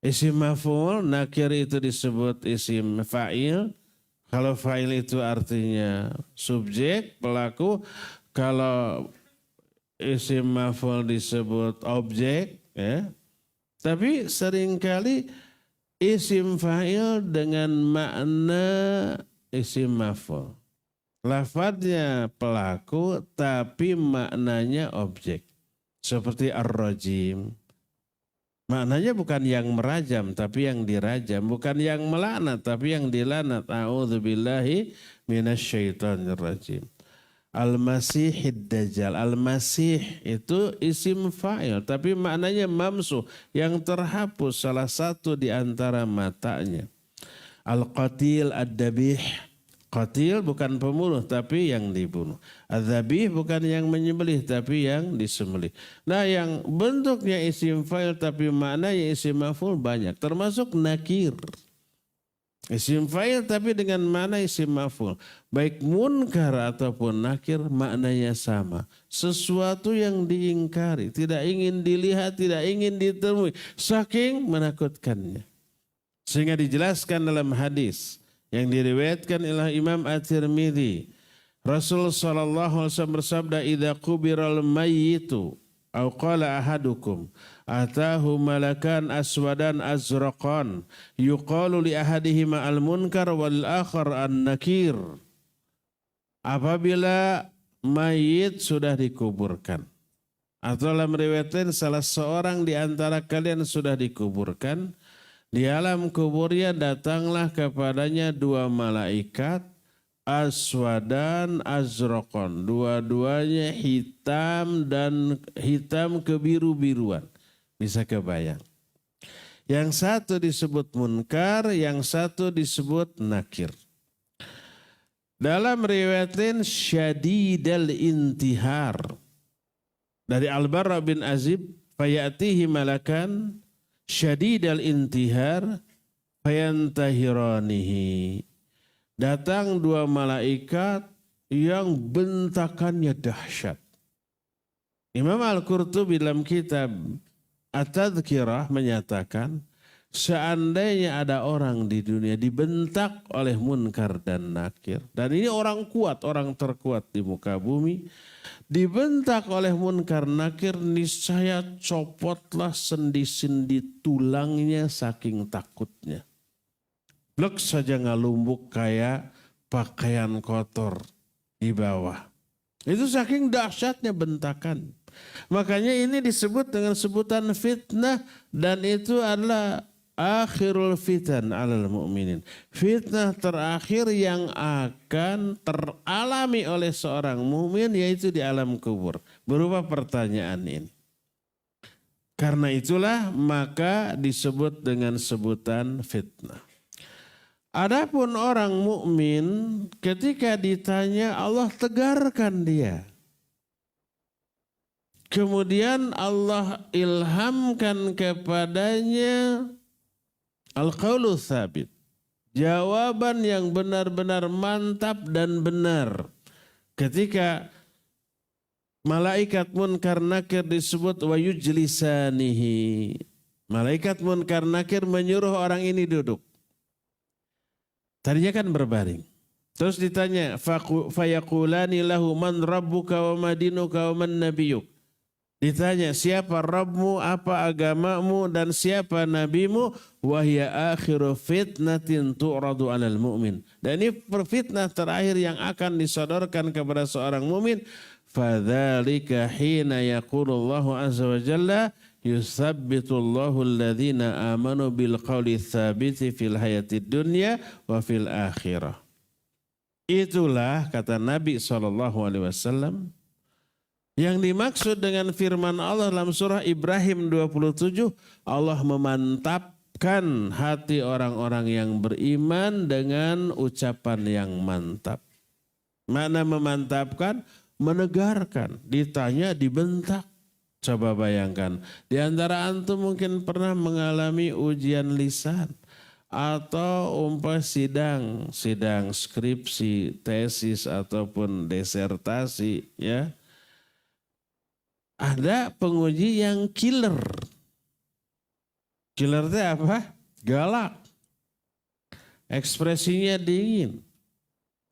isim maf'ul, nakir itu disebut isim fa'il. Kalau fa'il itu artinya subjek, pelaku. Kalau isim maf'ul disebut objek. Ya. Tapi seringkali isim fa'il dengan makna isim maf'ul. Lafadznya pelaku tapi maknanya objek. Seperti ar-rajim. Maknanya bukan yang merajam tapi yang dirajam. Bukan yang melaknat tapi yang dilanat. A'udzubillahi minasyaitonirrajim. Al-Masihid Dajjal. Al-Masih itu isim fa'il. Tapi maknanya mamsuh. Yang terhapus salah satu di antara matanya. Al-Qatil Ad-Dabih. Qatil bukan pembunuh tapi yang dibunuh. Adzabih bukan yang menyembelih tapi yang disembelih. Nah yang bentuknya isim fa'il tapi maknanya isim maf'ul banyak. Termasuk nakir. Isim fa'il tapi dengan mana isim maf'ul. Baik munkar ataupun nakir maknanya sama. Sesuatu yang diingkari, tidak ingin dilihat, tidak ingin ditemui. Saking menakutkannya. Sehingga dijelaskan dalam hadis yang diriwayatkan oleh Imam At-Tirmidzi. Rasul sallallahu alaihi wasallam bersabda, "Idza qubiral mayyitu aw qala ahadukum atahu malakan aswadan azraqan yuqalu li ahadihima al-munkar wal akhar an-nakir." Apabila mayit sudah dikuburkan atau dalam riwayat lain salah seorang di antara kalian sudah dikuburkan, di alam kuburnya datanglah kepadanya dua malaikat aswadan azraqan, dua-duanya hitam dan hitam kebiru-biruan. Bisa kebayang. Yang satu disebut munkar, yang satu disebut nakir. Dalam riwayat lain syadidal intihar. Dari Al-Barra bin Azib, fayatihi malakan syadidal intihar fayantahiranihi. Datang dua malaikat yang bentakannya dahsyat. Imam Al-Qurtubi dalam kitab At-Tadhkirah menyatakan, seandainya ada orang di dunia dibentak oleh munkar dan nakir, dan ini orang kuat, orang terkuat di muka bumi, dibentak oleh munkar nakir, niscaya copotlah sendi-sendi tulangnya saking takutnya. Blek saja ngalumbuk kayak pakaian kotor di bawah. Itu saking dahsyatnya bentakan. Makanya ini disebut dengan sebutan fitnah, dan itu adalah akhirul fitan alal mu'minin. Fitnah terakhir yang akan teralami oleh seorang mukmin yaitu di alam kubur. Berupa pertanyaan ini. Karena itulah maka disebut dengan sebutan fitnah. Adapun orang mukmin ketika ditanya Allah tegarkan dia. Kemudian Allah ilhamkan kepadanya al-qaulu tsabit. Jawaban yang benar-benar mantap dan benar. Ketika malaikat munkar nakir disebut wa yujlisanihi. Malaikat munkar nakir menyuruh orang ini duduk. Tadinya kan berbaring. Terus ditanya, fayaqulani lahu man rabbuka wa madinuka wa man nabiyuk. Ditanya, siapa Rabbmu, apa agamamu, dan siapa nabimu? Wahya akhiru fitnatin tu'radu alal mu'min. Dan ini fitnah terakhir yang akan disodorkan kepada seorang mu'min. Fadzalika hina yaqulullahu azza wa jalla yusabbitullahu alladhina amanu bil qawli tsabiti fil hayatid dunya wa fil akhirah. Itulah kata Nabi SAW. Yang dimaksud dengan firman Allah dalam surah Ibrahim 27, Allah memantapkan hati orang-orang yang beriman dengan ucapan yang mantap. Mana memantapkan? Menegarkan. Ditanya, dibentak. Coba bayangkan. Di antara antum mungkin pernah mengalami ujian lisan. Atau sidang skripsi, tesis ataupun disertasi, ya. Ada penguji yang killer. Killer itu apa? Galak. Ekspresinya dingin.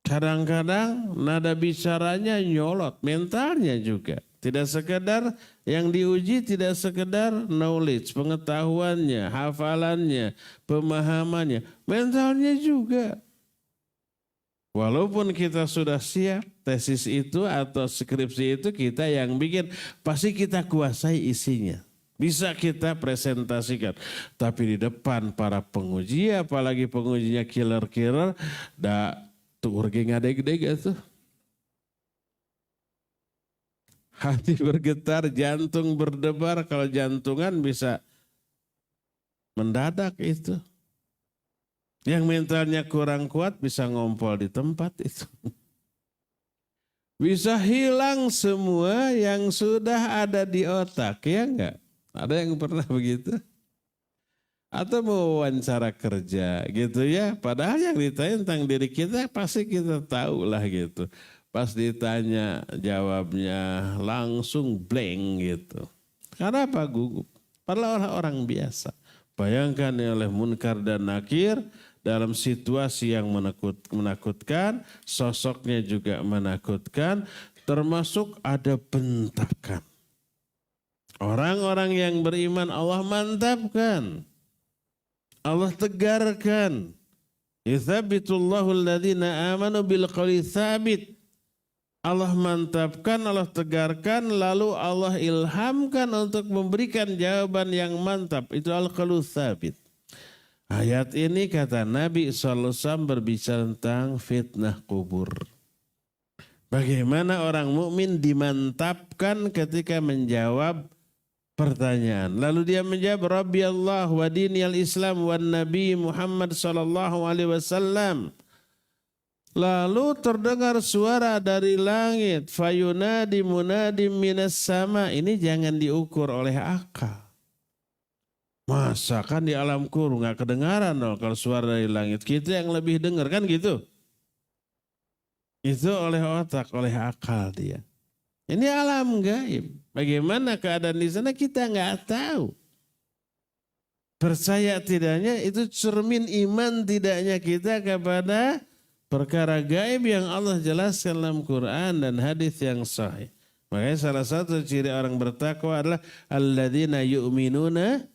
Kadang-kadang nada bicaranya nyolot. Mentalnya juga. Tidak sekedar yang diuji, tidak sekedar knowledge, pengetahuannya, hafalannya, pemahamannya. Mentalnya juga. Walaupun kita sudah siap tesis itu atau skripsi itu kita yang bikin, pasti kita kuasai isinya. Bisa kita presentasikan. Tapi di depan para penguji, apalagi pengujinya killer-killer, tuh urge ngadeg-deg itu. Hati bergetar, jantung berdebar, kalau jantungan bisa mendadak itu. Yang mentalnya kurang kuat bisa ngompol di tempat itu. Bisa hilang semua yang sudah ada di otak, ya enggak? Ada yang pernah begitu? atau mau wawancara kerja gitu ya. Padahal yang ditanya tentang diri kita pasti kita tahu lah gitu. Pas ditanya jawabnya langsung blank gitu. Karena apa? Gugup. Padahal orang biasa. Bayangkan oleh Munkar dan Nakir dalam situasi yang menakutkan, sosoknya juga menakutkan, termasuk ada bentakan. Orang-orang yang beriman Allah mantapkan, Allah tegarkan. Yuthabbitullahu alladhina amanu bil qawli tsabit. Allah mantapkan, Allah tegarkan, lalu Allah ilhamkan untuk memberikan jawaban yang mantap. Itu al-qaulu tsabit. Ayat ini kata Nabi SAW berbicara tentang fitnah kubur. Bagaimana orang mukmin dimantapkan ketika menjawab pertanyaan. Lalu dia menjawab, Rabbi Allah wa diniyal Islam wa Nabi Muhammad sallallahu alaihi wasallam. Lalu terdengar suara dari langit, fayunadi munadim minas sama. Ini jangan diukur oleh akal. Masa kan di alam kubur nggak kedengaran dong kalau suara dari langit. Kita yang lebih dengar kan gitu. Itu oleh otak, oleh akal dia. Ini alam gaib. Bagaimana keadaan di sana kita nggak tahu. Percaya tidaknya itu cermin iman tidaknya kita kepada perkara gaib yang Allah jelaskan dalam Quran dan hadis yang sahih. Makanya salah satu ciri orang bertakwa adalah alladzina yu'minuna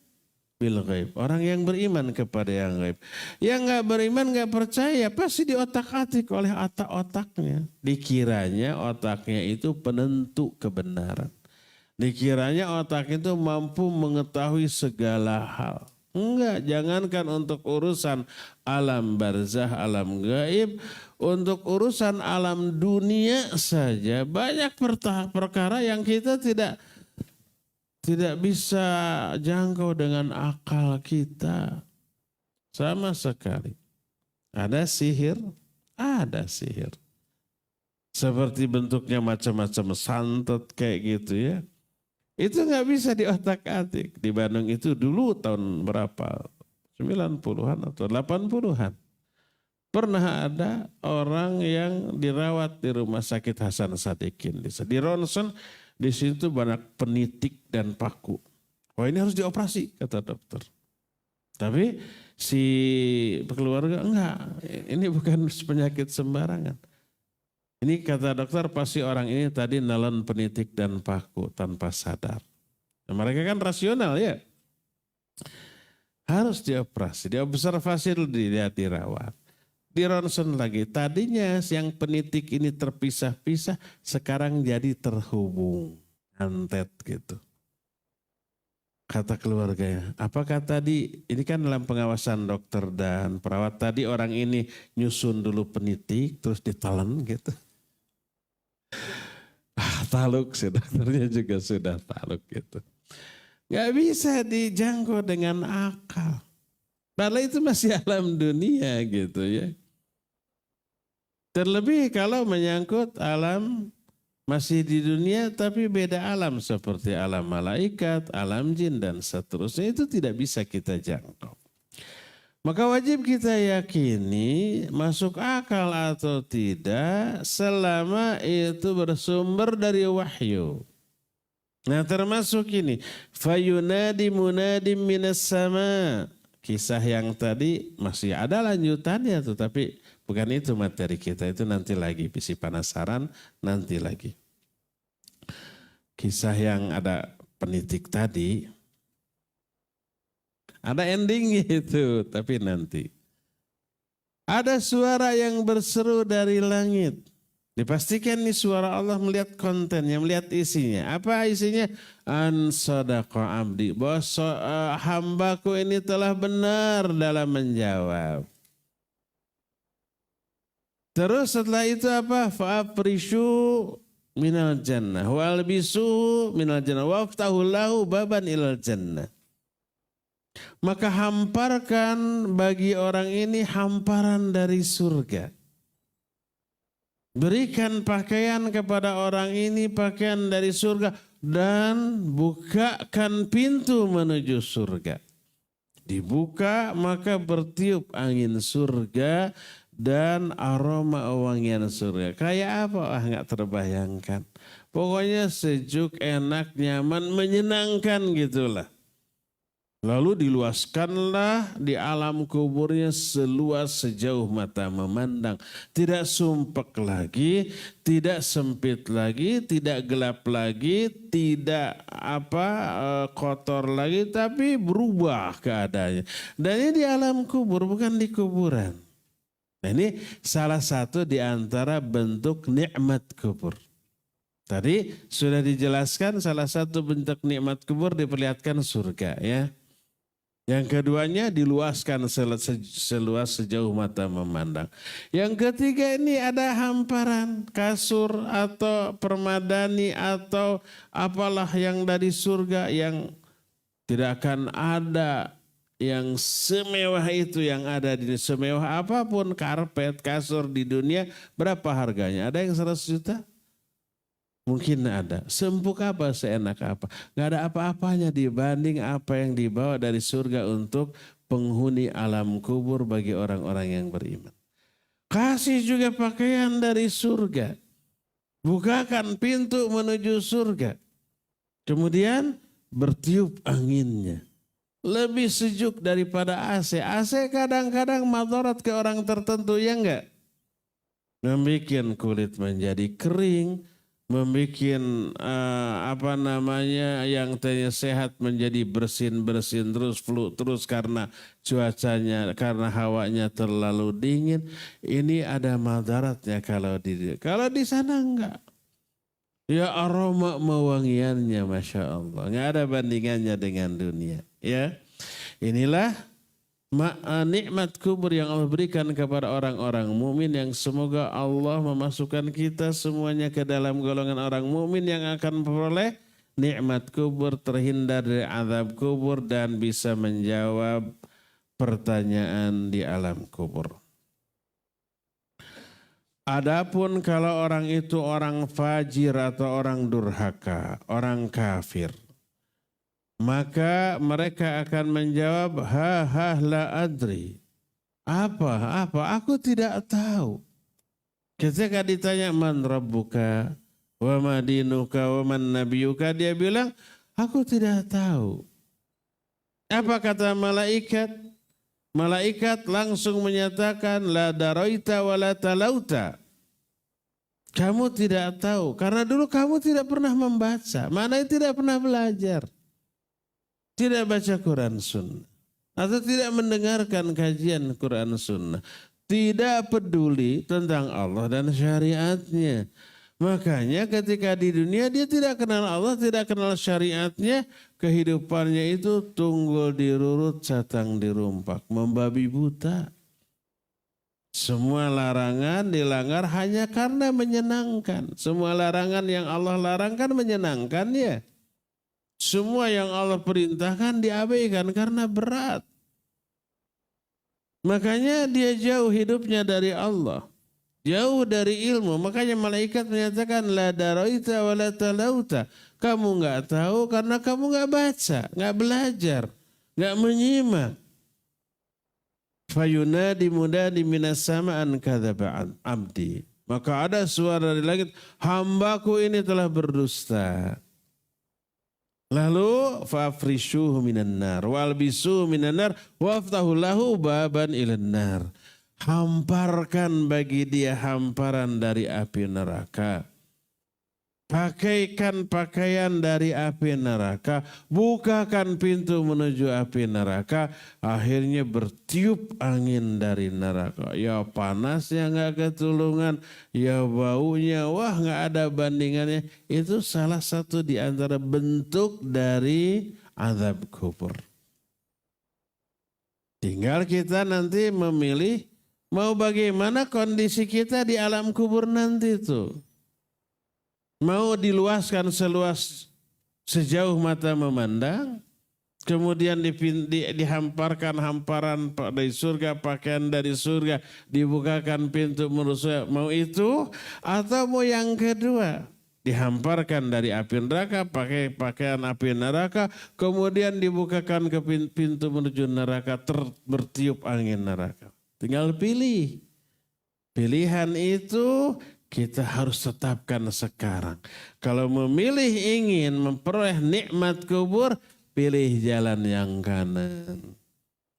bil ghaib. Orang yang beriman kepada yang gaib. Yang nggak beriman, nggak percaya, pasti diotak-atik oleh otak-otaknya. Dikiranya otaknya itu penentu kebenaran. Dikiranya otak itu mampu mengetahui segala hal. Enggak, jangankan untuk urusan alam barzah, alam gaib, untuk urusan alam dunia saja banyak perkara yang kita tidak bisa jangkau dengan akal kita sama sekali. Ada sihir, seperti bentuknya macam-macam santet kayak gitu ya. Itu nggak bisa diotak-atik. Di Bandung itu dulu tahun berapa? 90-an atau 80-an. Pernah ada orang yang dirawat di rumah sakit Hasan Sadikin. Di ronsen, di situ banyak penitik dan paku. Wah, ini harus dioperasi, kata dokter. Tapi si keluarga enggak, ini bukan penyakit sembarangan. Ini kata dokter pasti orang ini tadi nelen penitik dan paku tanpa sadar. Nah, mereka kan rasional ya. Harus dioperasi, diobservasi dulu, dilihat, dirawat. Di ronsen lagi, tadinya yang penitik ini terpisah-pisah, sekarang jadi terhubung. Antet gitu. Kata keluarganya, apakah tadi, ini kan dalam pengawasan dokter dan perawat, tadi orang ini nyusun dulu penitik, terus ditelan gitu. Taluk sih, dokternya juga sudah taluk gitu. Gak bisa dijangkau dengan akal. Padahal itu masih alam dunia gitu ya. Terlebih kalau menyangkut alam masih di dunia tapi beda alam seperti alam malaikat, alam jin dan seterusnya, itu tidak bisa kita jangkau. Maka wajib kita yakini masuk akal atau tidak selama itu bersumber dari wahyu. Nah termasuk ini, fayunadi munadim minas sama. Kisah yang tadi masih ada lanjutannya tuh, tapi bukan itu materi kita, itu nanti lagi. Bisi penasaran nanti lagi. Kisah yang ada penitik tadi, ada endingnya itu, tapi nanti. Ada suara yang berseru dari langit. Dipastikan nih suara Allah, melihat kontennya, melihat isinya. Apa isinya? An sadaqa abdi. Bahwa hambaku ini telah benar dalam menjawab. Terus setelah itu apa? Fa'afrishu minal jannah. Wa'albisu minal jannah. Wa'aftahu lahu baban ilal jannah. Maka hamparkan bagi orang ini hamparan dari surga. Berikan pakaian kepada orang ini pakaian dari surga dan bukakan pintu menuju surga. Dibuka maka bertiup angin surga dan aroma wangian surga. Kayak apa? Ah, nggak terbayangkan. Pokoknya sejuk, enak, nyaman, menyenangkan gitulah. Lalu diluaskanlah di alam kuburnya seluas sejauh mata memandang. Tidak sumpek lagi, tidak sempit lagi, tidak gelap lagi, tidak kotor lagi, tapi berubah keadaannya. Dan ini di alam kubur, bukan di kuburan. Nah, ini salah satu di antara bentuk nikmat kubur. Tadi sudah dijelaskan salah satu bentuk nikmat kubur diperlihatkan surga ya. Yang keduanya diluaskan seluas sejauh mata memandang. Yang ketiga ini ada hamparan kasur atau permadani atau apalah yang dari surga yang tidak akan ada yang semewah itu yang ada di semewah apapun karpet kasur di dunia. Berapa harganya? Ada yang 100 juta? Mungkin ada. Seempuk apa, seenak apa. Gak ada apa-apanya dibanding apa yang dibawa dari surga untuk penghuni alam kubur bagi orang-orang yang beriman. Kasih juga pakaian dari surga. Bukakan pintu menuju surga. Kemudian bertiup anginnya. Lebih sejuk daripada AC. AC kadang-kadang madarat ke orang tertentu, ya enggak? Membikin kulit menjadi kering, membuat yang tadinya sehat menjadi bersin terus flu terus karena cuacanya, karena hawanya terlalu dingin. Ini ada madaratnya kalau di sana enggak. Ya aroma mewangiannya Masya Allah. Enggak ada bandingannya dengan dunia. Ya, inilah nikmat kubur yang Allah berikan kepada orang-orang mukmin yang semoga Allah memasukkan kita semuanya ke dalam golongan orang mukmin yang akan memperoleh nikmat kubur, terhindar dari azab kubur dan bisa menjawab pertanyaan di alam kubur. Adapun kalau orang itu orang fajir atau orang durhaka, orang kafir, maka mereka akan menjawab, ha la adri. Apa? Aku tidak tahu. Ketika ditanya man rabbuka, wa ma dinuka, wa man nabiyuka, dia bilang, aku tidak tahu. Apa kata malaikat? Malaikat langsung menyatakan, la daraita wa la talauta. Kamu tidak tahu, karena dulu kamu tidak pernah membaca, mana tidak pernah belajar. Tidak baca Quran Sunnah atau tidak mendengarkan kajian Quran Sunnah, tidak peduli tentang Allah dan syariatnya. Makanya ketika di dunia dia tidak kenal Allah, tidak kenal syariatnya, kehidupannya itu tunggul dirurut, catang dirumpak, membabi buta. Semua larangan dilanggar hanya karena menyenangkan. Semua larangan yang Allah larangkan menyenangkan ya. Semua yang Allah perintahkan diabaikan karena berat. Makanya dia jauh hidupnya dari Allah. Jauh dari ilmu. Makanya malaikat menyatakan la daraita wa la talauta. Kamu enggak tahu karena kamu enggak baca, enggak belajar, enggak menyimak. Fayunadi mudadi minas sama'an kadzaba abdi. Maka ada suara dari langit, hambaku ini telah berdusta. Lalu fa'afrishuhu minan nar walbisuhu minan nar waftahu lahu baban ilan nar. Hamparkan bagi dia hamparan dari api neraka. Pakaikan pakaian dari api neraka, bukakan pintu menuju api neraka, akhirnya bertiup angin dari neraka. Ya panasnya nggak ketulungan, ya baunya wah nggak ada bandingannya. Itu salah satu di antara bentuk dari azab kubur. Tinggal kita nanti memilih mau bagaimana kondisi kita di alam kubur nanti itu. Mau diluaskan sejauh mata memandang, kemudian dihamparkan hamparan dari surga, pakaian dari surga, dibukakan pintu menuju, mau itu, atau mau yang kedua, dihamparkan dari api neraka, pakai pakaian api neraka, kemudian dibukakan ke pintu menuju neraka, bertiup angin neraka. Tinggal pilih. Pilihan itu kita harus tetapkan sekarang. Kalau memilih ingin memperoleh nikmat kubur, pilih jalan yang kanan.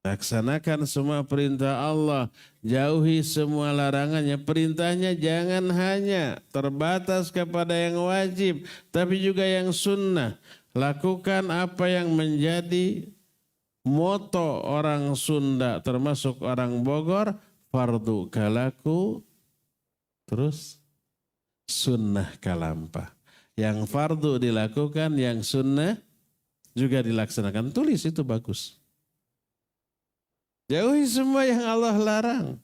Laksanakan semua perintah Allah, jauhi semua larangannya. Perintahnya jangan hanya terbatas kepada yang wajib, tapi juga yang sunnah. Lakukan apa yang menjadi moto orang Sunda, termasuk orang Bogor, fardu kalaku, terus sunnah kalampah. Yang fardu dilakukan, yang sunnah juga dilaksanakan. Tulis itu bagus. Jauhi semua yang Allah larang.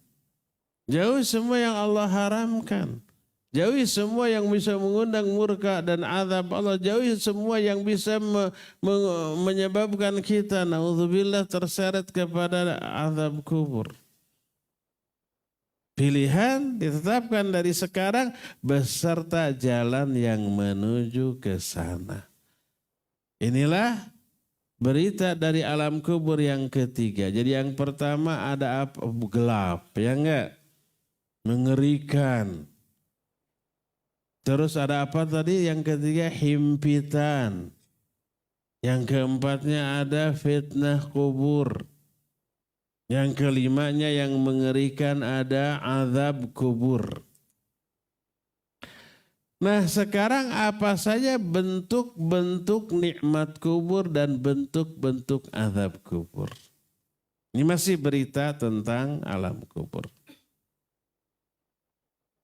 Jauhi semua yang Allah haramkan. Jauhi semua yang bisa mengundang murka dan azab Allah. Jauhi semua yang bisa menyebabkan kita, naudzubillah, terseret kepada azab kubur. Pilihan ditetapkan dari sekarang beserta jalan yang menuju ke sana. Inilah berita dari alam kubur yang ketiga. Jadi yang pertama ada apa? Gelap, ya enggak? Mengerikan. Terus ada apa tadi? Yang ketiga himpitan. Yang keempatnya ada fitnah kubur. Yang kelimanya yang mengerikan ada azab kubur. Nah sekarang apa saja bentuk-bentuk nikmat kubur dan bentuk-bentuk azab kubur. Ini masih berita tentang alam kubur.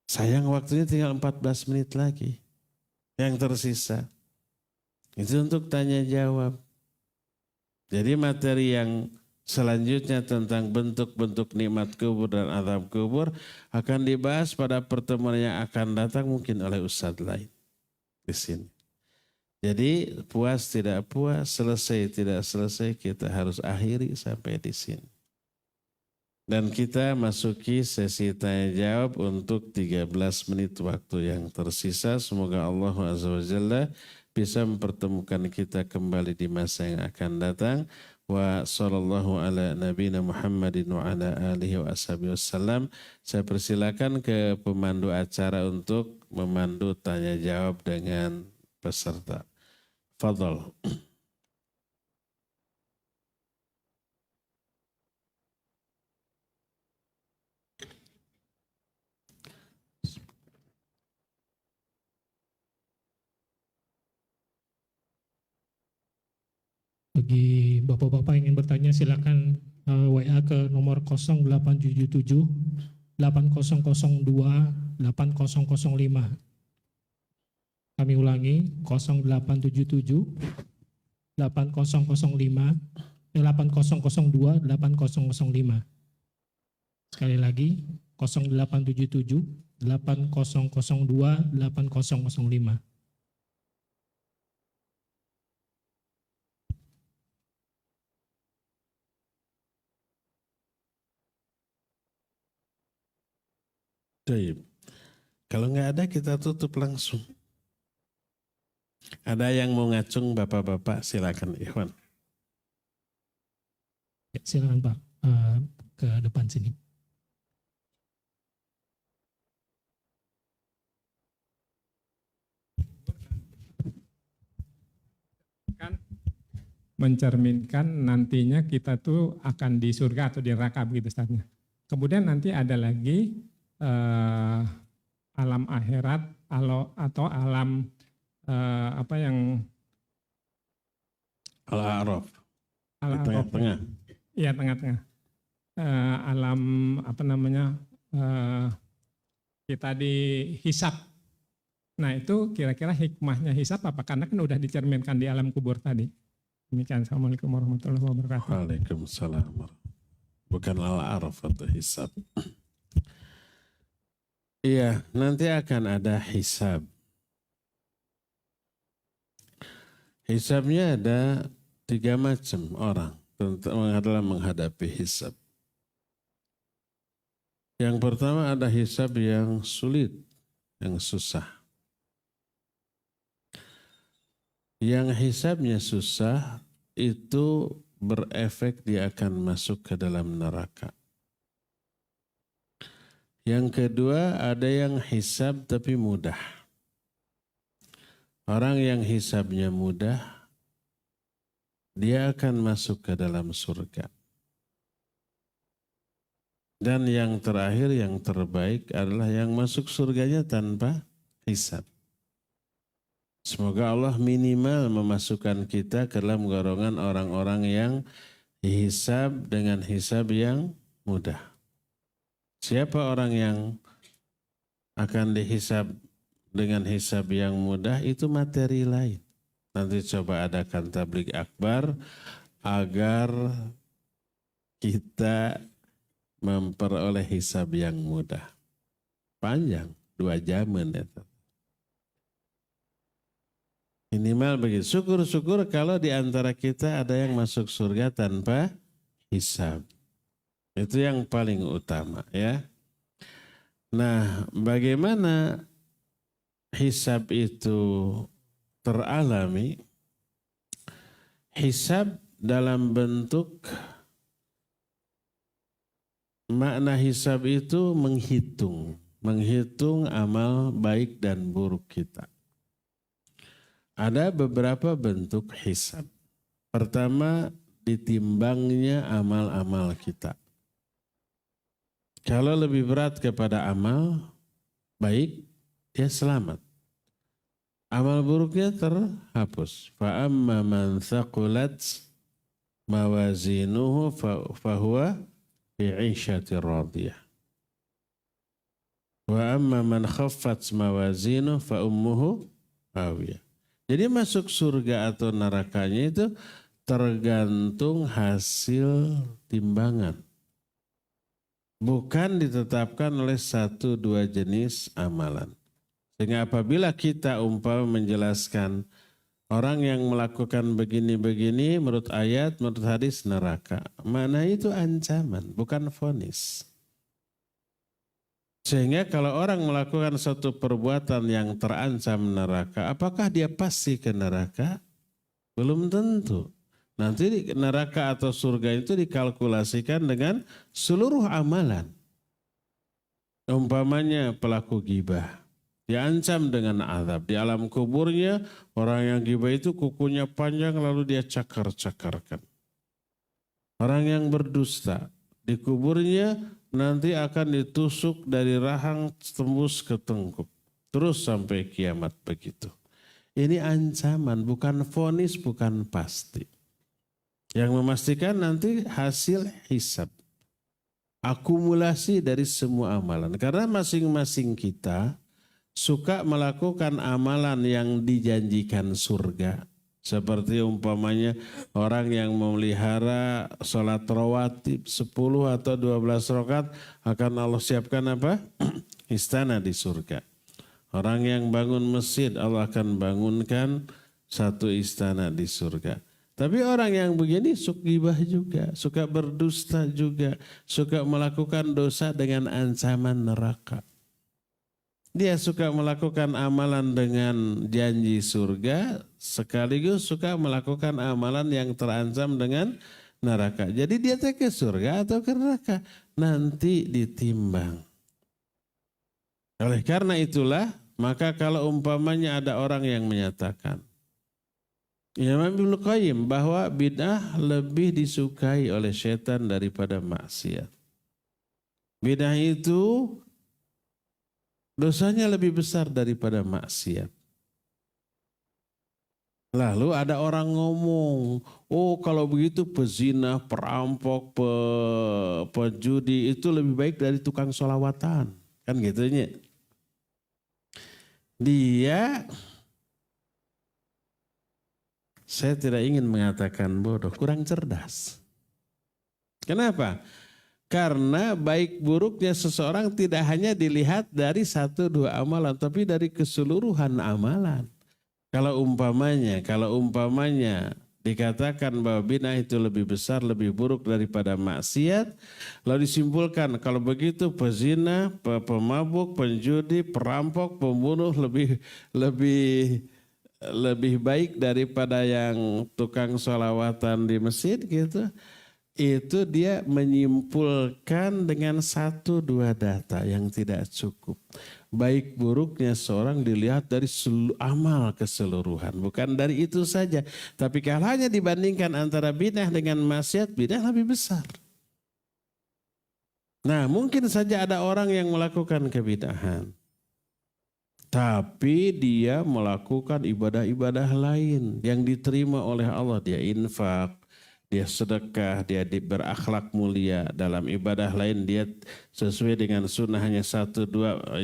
Sayang waktunya tinggal 14 menit lagi. Yang tersisa. Itu untuk tanya jawab. Jadi materi yang selanjutnya tentang bentuk-bentuk nikmat kubur dan azab kubur akan dibahas pada pertemuan yang akan datang mungkin oleh ustadz lain di sini. Jadi puas tidak puas, selesai tidak selesai, kita harus akhiri sampai di sini. Dan kita masuki sesi tanya jawab untuk 13 menit waktu yang tersisa. Semoga Allah Azza wa Jalla bisa mempertemukan kita kembali di masa yang akan datang. Wa sallallahu ala nabiyina Muhammadin wa ala alihi wa ashabihi wassalam. Saya persilakan ke pemandu acara untuk memandu tanya jawab dengan peserta. Fadhal. Bagi bapak-bapak yang ingin bertanya silakan WA ke nomor 0877 8002 8005. Kami ulangi 0877 8005 8002 8005. Sekali lagi 0877 8002 8005. Baik. Kalau nggak ada kita tutup langsung. Ada yang mau ngacung bapak-bapak silakan Ikhwan. Ya, silakan Pak ke depan sini. Kan mencerminkan nantinya kita tuh akan di surga atau di neraka begitu Ustaznya. Kemudian nanti ada lagi alam akhirat atau alam apa yang Al-A'raf. Di tengah-tengah. Iya tengah-tengah. Alam apa namanya kita dihisap. Nah itu kira-kira hikmahnya hisap apa? Karena kan udah dicerminkan di alam kubur tadi. Demikian. Assalamualaikum warahmatullahi wabarakatuh. Waalaikumsalam. Bukan al-araf atau hisab. Iya, nanti akan ada hisab. Hisabnya ada 3 macam orang dalam menghadapi hisab. Yang pertama ada hisab yang sulit, yang susah. Yang hisabnya susah itu berefek dia akan masuk ke dalam neraka. Yang kedua ada yang hisab tapi mudah. Orang yang hisabnya mudah, dia akan masuk ke dalam surga. Dan yang terakhir, yang terbaik adalah yang masuk surganya tanpa hisab. Semoga Allah minimal memasukkan kita ke dalam golongan orang-orang yang dihisab dengan hisab yang mudah. Siapa orang yang akan dihisab dengan hisab yang mudah itu materi lain. Nanti coba adakan tabligh akbar agar kita memperoleh hisab yang mudah. Panjang, 2 jaman itu. Minimal begitu. Syukur-syukur kalau di antara kita ada yang masuk surga tanpa hisab. Itu yang paling utama ya. Nah, bagaimana hisab itu teralami? Hisab dalam bentuk makna hisab itu menghitung amal baik dan buruk kita. Ada beberapa bentuk hisab. Pertama, ditimbangnya amal-amal kita. Kalau lebih berat kepada amal baik, dia selamat. Amal buruknya terhapus. Fa amma man thaqulat mawazinuhu fahuwa fi 'ishatir radiyah. Wa amma man khaffat mawazinuhu fa ummuhu hawiyah. Jadi masuk surga atau nerakanya itu tergantung hasil timbangan. Bukan ditetapkan oleh 1-2 jenis amalan. Sehingga apabila kita umpama menjelaskan orang yang melakukan begini-begini menurut ayat, menurut hadis neraka. Mana itu ancaman, bukan vonis. Sehingga kalau orang melakukan suatu perbuatan yang terancam neraka, apakah dia pasti ke neraka? Belum tentu. Nanti di neraka atau surga itu dikalkulasikan dengan seluruh amalan. Umpamanya pelaku ghibah, diancam dengan azab. Di alam kuburnya orang yang ghibah itu kukunya panjang lalu dia cakar-cakarkan. Orang yang berdusta di kuburnya nanti akan ditusuk dari rahang tembus ke tengkuk. Terus sampai kiamat begitu. Ini ancaman, bukan vonis, bukan pasti. Yang memastikan nanti hasil hisab. Akumulasi dari semua amalan. Karena masing-masing kita suka melakukan amalan yang dijanjikan surga. Seperti umpamanya orang yang memelihara sholat rawatib 10 atau 12 rakaat akan Allah siapkan apa? Istana di surga. Orang yang bangun masjid Allah akan bangunkan satu istana di surga. Tapi orang yang begini suka ghibah juga, suka berdusta juga, suka melakukan dosa dengan ancaman neraka. Dia suka melakukan amalan dengan janji surga, sekaligus suka melakukan amalan yang terancam dengan neraka. Jadi dia ke surga atau ke neraka? Nanti ditimbang. Oleh karena itulah, maka kalau umpamanya ada orang yang menyatakan, Imam Ibnu Qayyim bahwa bid'ah lebih disukai oleh setan daripada maksiat. Bid'ah itu dosanya lebih besar daripada maksiat. Lalu ada orang ngomong, oh kalau begitu pezina, perampok, pejudi itu lebih baik dari tukang sholawatan. Kan gitunya. Saya tidak ingin mengatakan bodoh, kurang cerdas. Kenapa? Karena baik buruknya seseorang tidak hanya dilihat dari 1-2 amalan, tapi dari keseluruhan amalan. Kalau umpamanya dikatakan bahwa bid'ah itu lebih besar, lebih buruk daripada maksiat, lalu disimpulkan kalau begitu pezina, pemabuk, penjudi, perampok, pembunuh lebih lebih baik daripada yang tukang sholawatan di masjid gitu. Itu dia menyimpulkan dengan 1-2 data yang tidak cukup. Baik buruknya seorang dilihat dari amal keseluruhan. Bukan dari itu saja. Tapi kalau hanya dibandingkan antara bidah dengan maksiat, bidah lebih besar. Nah, mungkin saja ada orang yang melakukan kebidahan. Tapi dia melakukan ibadah-ibadah lain yang diterima oleh Allah. Dia infak, dia sedekah, dia berakhlak mulia. Dalam ibadah lain dia sesuai dengan sunnah hanya 1-2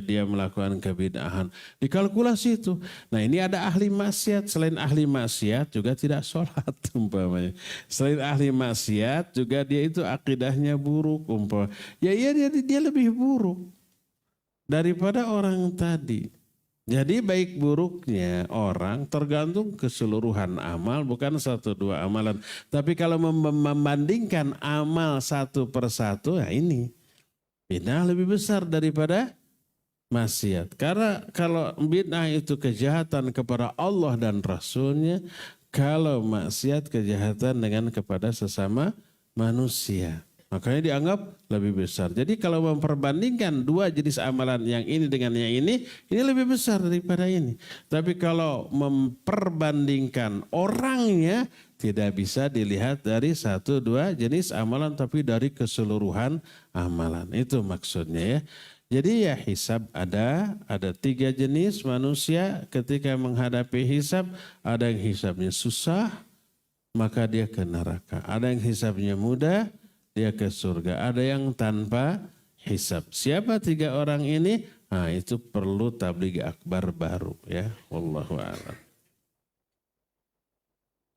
dia melakukan kebidahan. Dikalkulasi itu. Nah ini ada ahli maksiat. Selain ahli maksiat juga tidak sholat umpamanya. Selain ahli maksiat juga dia itu akidahnya buruk umpamanya. Ya dia lebih buruk daripada orang tadi. Jadi baik buruknya orang tergantung keseluruhan amal, bukan 1-2 amalan. Tapi kalau membandingkan amal satu persatu, ya ini bid'ah lebih besar daripada maksiat. Karena kalau bid'ah itu kejahatan kepada Allah dan Rasulnya, kalau maksiat kejahatan dengan kepada sesama manusia. Makanya dianggap lebih besar. Jadi kalau memperbandingkan 2 jenis amalan yang ini dengan yang ini lebih besar daripada ini. Tapi kalau memperbandingkan orangnya, tidak bisa dilihat dari 1-2 jenis amalan, tapi dari keseluruhan amalan. Itu maksudnya ya. Jadi ya hisab ada 3 jenis manusia ketika menghadapi hisab. Ada yang hisabnya susah, maka dia ke neraka. Ada yang hisabnya mudah, dia ke surga. Ada yang tanpa hisab. Siapa 3 orang ini? Nah, itu perlu tabligh akbar baru ya. Wallahu a'lam.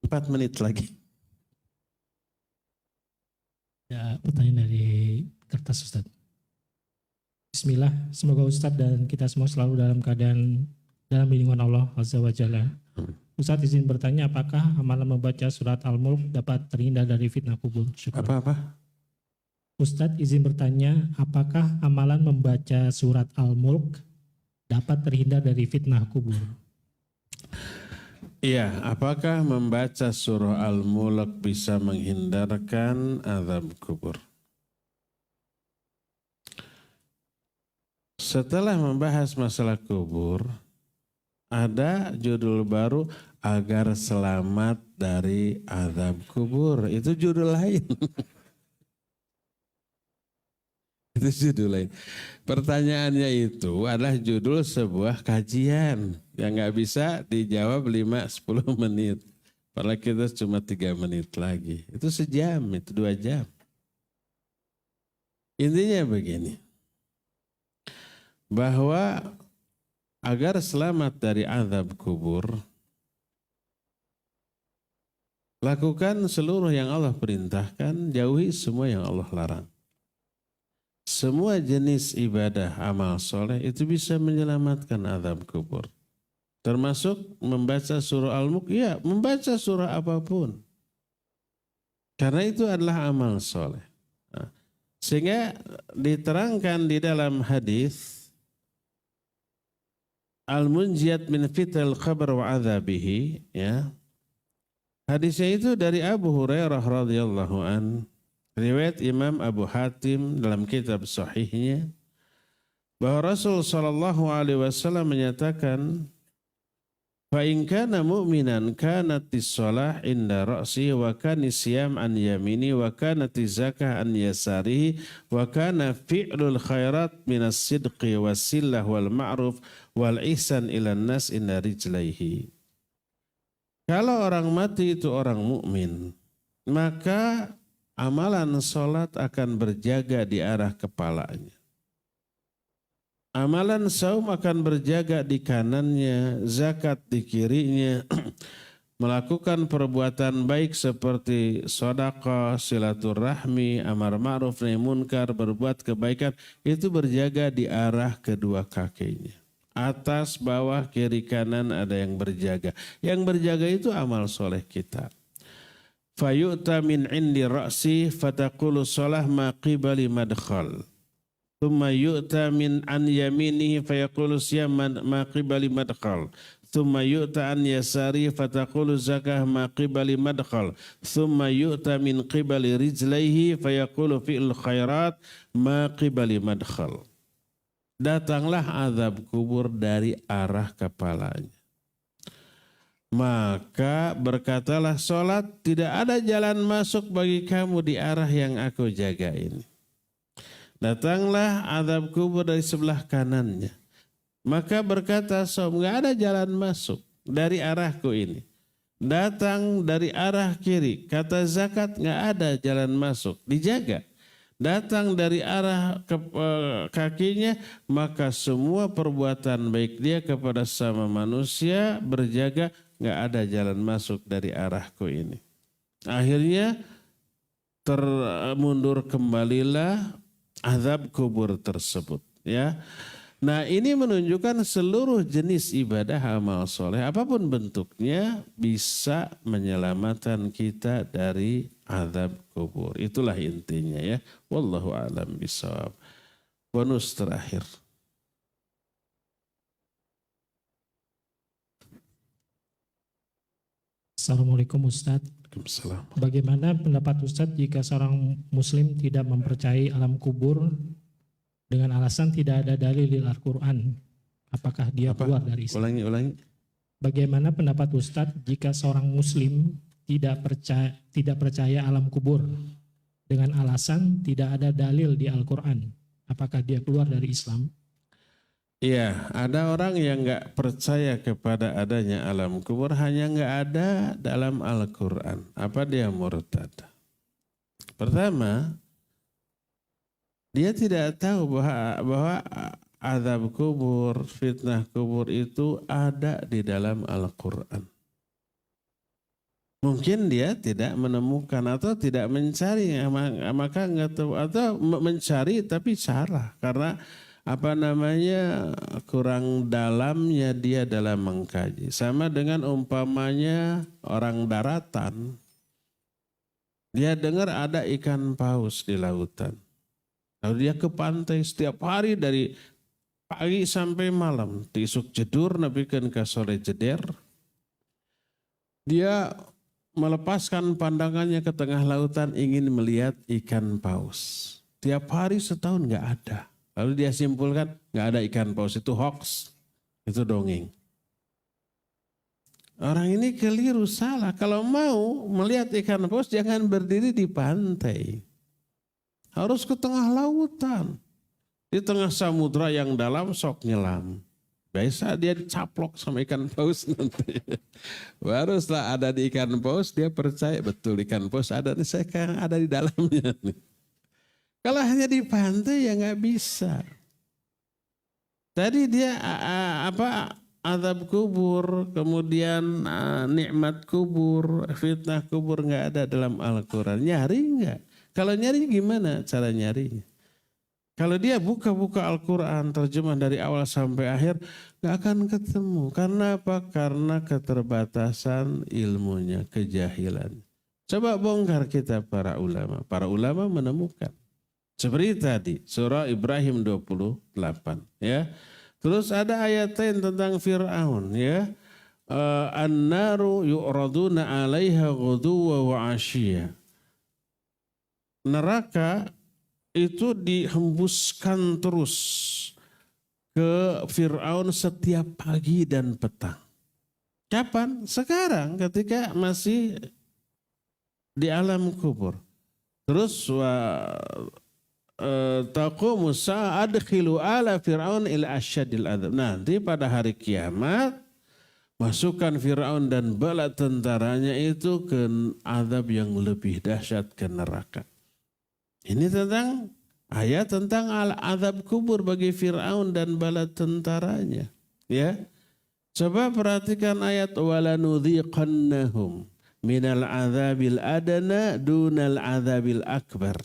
4 menit lagi. Ya, pertanyaan dari kertas Ustaz. Bismillah, semoga Ustaz dan kita semua selalu dalam keadaan dalam lindungan Allah Azza wa Jalla. Ustaz izin bertanya, apakah amalan membaca surat Al-Mulk dapat terhindar dari fitnah kubur? Syukur. Apa? Ustadz izin bertanya, apakah amalan membaca surat Al-Mulk dapat terhindar dari fitnah kubur? Iya, apakah membaca surah Al-Mulk bisa menghindarkan azab kubur? Setelah membahas masalah kubur, ada judul baru, agar selamat dari azab kubur. Itu judul lain. Itu judul lain. Pertanyaannya itu adalah judul sebuah kajian yang nggak bisa dijawab 5-10 menit. Padahal kita cuma 3 menit lagi. Itu sejam, itu 2 jam. Intinya begini. Bahwa agar selamat dari azab kubur, lakukan seluruh yang Allah perintahkan, jauhi semua yang Allah larang. Semua jenis ibadah amal soleh itu bisa menyelamatkan azab kubur. Termasuk membaca surah Al-Mulk, ya membaca surah apapun. Karena itu adalah amal soleh. Nah, sehingga diterangkan di dalam hadis Al-Munjiyat min fital khabar wa azabihi, ya. Hadisnya itu dari Abu Hurairah radhiyallahu an. Riwayat Imam Abu Hatim dalam kitab sahihnya bahwa Rasul sallallahu alaihi wasallam menyatakan, fa in kana mu'minan kanatis shalah inda ra'si wa kana siyam an yamini wa kanatiz zakah an yasarihi wa kana fi'lul khairat minas sidqi wasillah wal ma'ruf wal ihsan ilan nas inda rijlaihi. Kalau orang mati itu orang mukmin, maka amalan sholat akan berjaga di arah kepalanya. Amalan saum akan berjaga di kanannya, zakat di kirinya, melakukan perbuatan baik seperti sedekah, silaturahmi, amar ma'ruf nahi munkar, berbuat kebaikan, itu berjaga di arah kedua kakinya. Atas, bawah, kiri, kanan ada yang berjaga. Yang berjaga itu amal soleh kita. Fayu'ta min indi ra'si fataqulu shalah ma qibali madkhal. Thumma yu'ta min an yaminihi fayaqulu siyam ma qibali madkhal. thumma yu'ta an yasari fataqulu zakah ma qibali madkhal, thumma yu'ta min qibali rijlaihi fayaqulu fi'il khairat ma qibali madkhal. Datanglah azab kubur dari arah kepalanya. Maka berkatalah sholat, tidak ada jalan masuk bagi kamu di arah yang aku jaga ini. Datanglah azab kubur dari sebelah kanannya. Maka berkata som, nggak ada jalan masuk dari arahku ini. Datang dari arah kiri, kata zakat nggak ada jalan masuk, dijaga. Datang dari arah kakinya, maka semua perbuatan baik dia kepada sama manusia berjaga, nggak ada jalan masuk dari arahku ini. Akhirnya termundur kembalilah azab kubur tersebut. Ya, nah ini menunjukkan seluruh jenis ibadah amal soleh apapun bentuknya bisa menyelamatkan kita dari azab kubur. Itulah intinya ya. Wallahu a'lam bishawab. Bonus terakhir. Assalamualaikum Ustadz. Waalaikumsalam. Bagaimana pendapat Ustadz jika seorang muslim tidak mempercayai alam kubur dengan alasan tidak ada dalil di Al-Quran? Apakah dia keluar dari Islam? Ulangi. Bagaimana pendapat Ustadz jika seorang muslim tidak percaya alam kubur dengan alasan tidak ada dalil di Al-Quran? Apakah dia keluar dari Islam? Iya, ada orang yang nggak percaya kepada adanya alam kubur hanya nggak ada dalam Al-Quran. Apa dia murtad? Pertama, dia tidak tahu bahwa azab kubur, fitnah kubur itu ada di dalam Al-Quran. Mungkin dia tidak menemukan atau tidak mencari, maka nggak tahu, atau mencari tapi salah karena kurang dalamnya dia dalam mengkaji. Sama dengan umpamanya orang daratan, dia dengar ada ikan paus di lautan. Lalu dia ke pantai setiap hari dari pagi sampai malam. Tisuk jedur nabikan ke sore jeder. Dia melepaskan pandangannya ke tengah lautan ingin melihat ikan paus. Tiap hari setahun nggak ada. Lalu dia simpulkan nggak ada ikan paus, itu hoax, itu dongeng. Orang ini keliru, salah. Kalau mau melihat ikan paus jangan berdiri di pantai. Harus ke tengah lautan. Di tengah samudra yang dalam sok nyelam. Biasa dia dicaplok sama ikan paus nanti. Baru setelah ada di ikan paus dia percaya betul ikan paus ada, saya kan ada di dalamnya nih. Kalau hanya di pantai ya nggak bisa. Tadi dia azab kubur, kemudian nikmat kubur, fitnah kubur nggak ada dalam Al-Quran. Nyari nggak? Kalau nyari gimana cara nyarinya? Kalau dia buka-buka Al-Quran, terjemah dari awal sampai akhir, nggak akan ketemu. Karena apa? Karena keterbatasan ilmunya, kejahilan. Coba bongkar kita para ulama. Para ulama menemukan. Seperti tadi, surah Ibrahim 28. Ya. Terus ada ayat lain tentang Fir'aun. Ya. An-naru yu'raduna 'alaiha ghuduwa wa 'ashiyya. Neraka itu dihembuskan terus ke Fir'aun setiap pagi dan petang. Kapan? Sekarang ketika masih di alam kubur. Terus taqumu sa'ah adkhilu ala Fir'aun ila asyadil adzab. Nanti pada hari kiamat masukkan Fir'aun dan bala tentaranya itu ke azab yang lebih dahsyat, ke neraka. Ini tentang ayat tentang azab kubur bagi Fir'aun dan bala tentaranya. Ya. Coba perhatikan ayat walanudhiqannahum minal azabil adana dunal azabil akbar.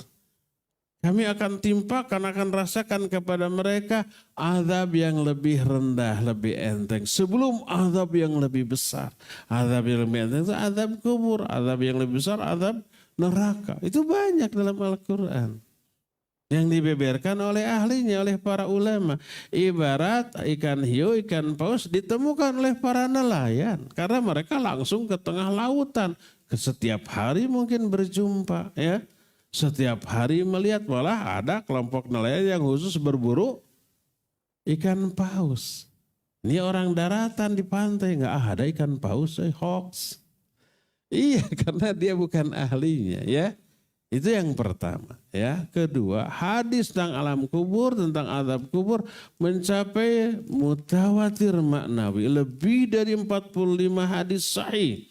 Kami akan timpakan, akan rasakan kepada mereka azab yang lebih rendah, lebih enteng. Sebelum azab yang lebih besar. Azab yang lebih enteng itu azab kubur. Azab yang lebih besar, azab neraka. Itu banyak dalam Al-Quran. yang dibeberkan oleh ahlinya, oleh para ulama. Ibarat ikan hiu, ikan paus ditemukan oleh para nelayan karena mereka langsung ke tengah lautan. Setiap hari mungkin berjumpa, ya. Setiap hari melihat, malah ada kelompok nelayan yang khusus berburu ikan paus. Ini orang daratan di pantai, nggak ada ikan paus, hoax. Iya, karena dia bukan ahlinya, ya. Itu yang pertama, ya. Kedua, hadis tentang alam kubur, tentang azab kubur mencapai mutawatir maknawi, lebih dari 45 hadis sahih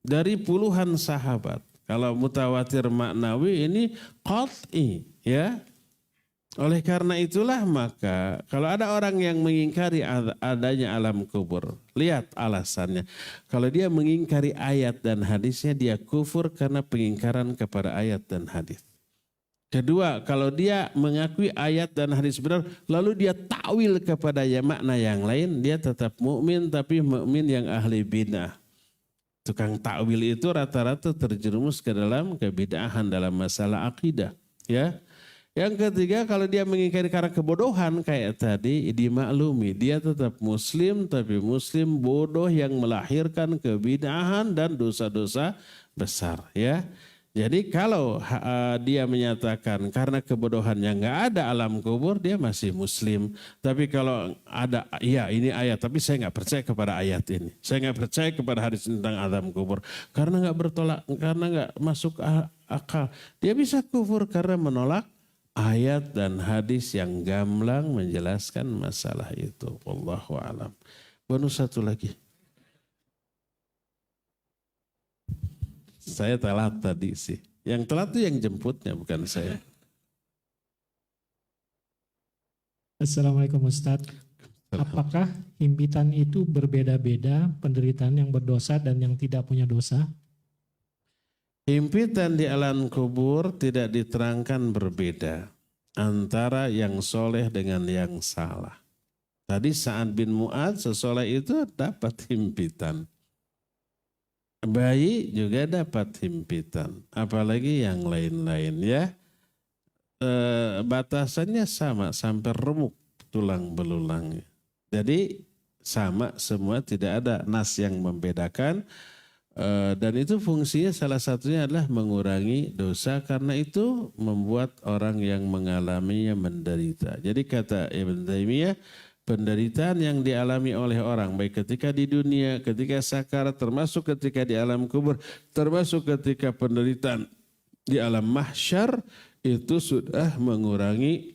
dari puluhan sahabat. Kalau mutawatir maknawi ini qat'i, ya. Oleh karena itulah maka kalau ada orang yang mengingkari adanya alam kubur, lihat alasannya. Kalau dia mengingkari ayat dan hadisnya, dia kufur karena pengingkaran kepada ayat dan hadis. Kedua, kalau dia mengakui ayat dan hadis benar, lalu dia takwil kepada makna yang lain, dia tetap mukmin, tapi mukmin yang ahli bid'ah. Tukang takwil itu rata-rata terjerumus ke dalam kebid'ahan dalam masalah akidah, ya. Yang ketiga, kalau dia mengingkari karena kebodohan kayak tadi, dimaklumi dia tetap muslim, tapi muslim bodoh yang melahirkan kebid'ahan dan dosa-dosa besar, ya. Jadi kalau dia menyatakan karena kebodohannya nggak ada alam kubur, dia masih muslim. Tapi kalau ada, ya ini ayat, tapi saya nggak percaya kepada ayat ini. Saya nggak percaya kepada hadis tentang alam kubur karena nggak bertolak, karena nggak masuk akal. Dia bisa kufur karena menolak ayat dan hadis yang gamblang menjelaskan masalah itu. Wallahu a'lam. Bonus satu lagi. Saya telat tadi sih. Yang telat itu yang jemputnya, bukan saya. Assalamualaikum Ustadz. Apakah himpitan itu berbeda-beda penderitaan yang berdosa dan yang tidak punya dosa? Himpitan di alam kubur tidak diterangkan berbeda antara yang soleh dengan yang salah. Tadi Sa'ad bin Mu'adz sesoleh itu dapat himpitan. Bayi juga dapat himpitan. Apalagi yang lain-lain, ya. Batasannya sama sampai remuk tulang belulangnya. Jadi sama semua, tidak ada nas yang membedakan. Dan itu fungsinya salah satunya adalah mengurangi dosa, karena itu membuat orang yang mengalaminya menderita. Jadi kata Ibn Taimiyah, penderitaan yang dialami oleh orang baik ketika di dunia, ketika sakarat, termasuk ketika di alam kubur, termasuk ketika penderitaan di alam mahsyar, itu sudah mengurangi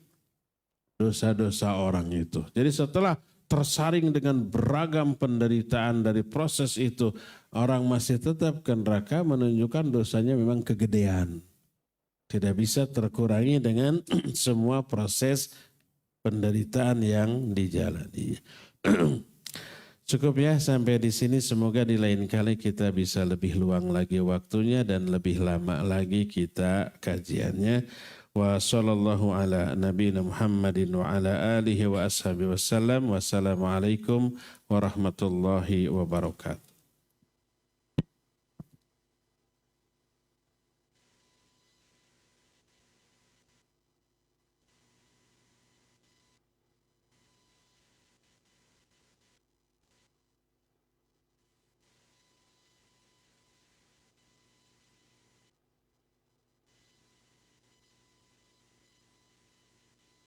dosa-dosa orang itu. Jadi setelah tersaring dengan beragam penderitaan dari proses itu, orang masih tetap ke neraka, menunjukkan dosanya memang kegedean. Tidak bisa terkurangi dengan semua proses penderitaan yang dijalani. Cukup ya sampai di sini. Semoga di lain kali kita bisa lebih luang lagi waktunya dan lebih lama lagi kita kajiannya. Wa sallallahu ala nabiyina Muhammadin wa ala alihi wa ashabihi wasallam. Wassalamualaikum warahmatullahi wabarakatuh.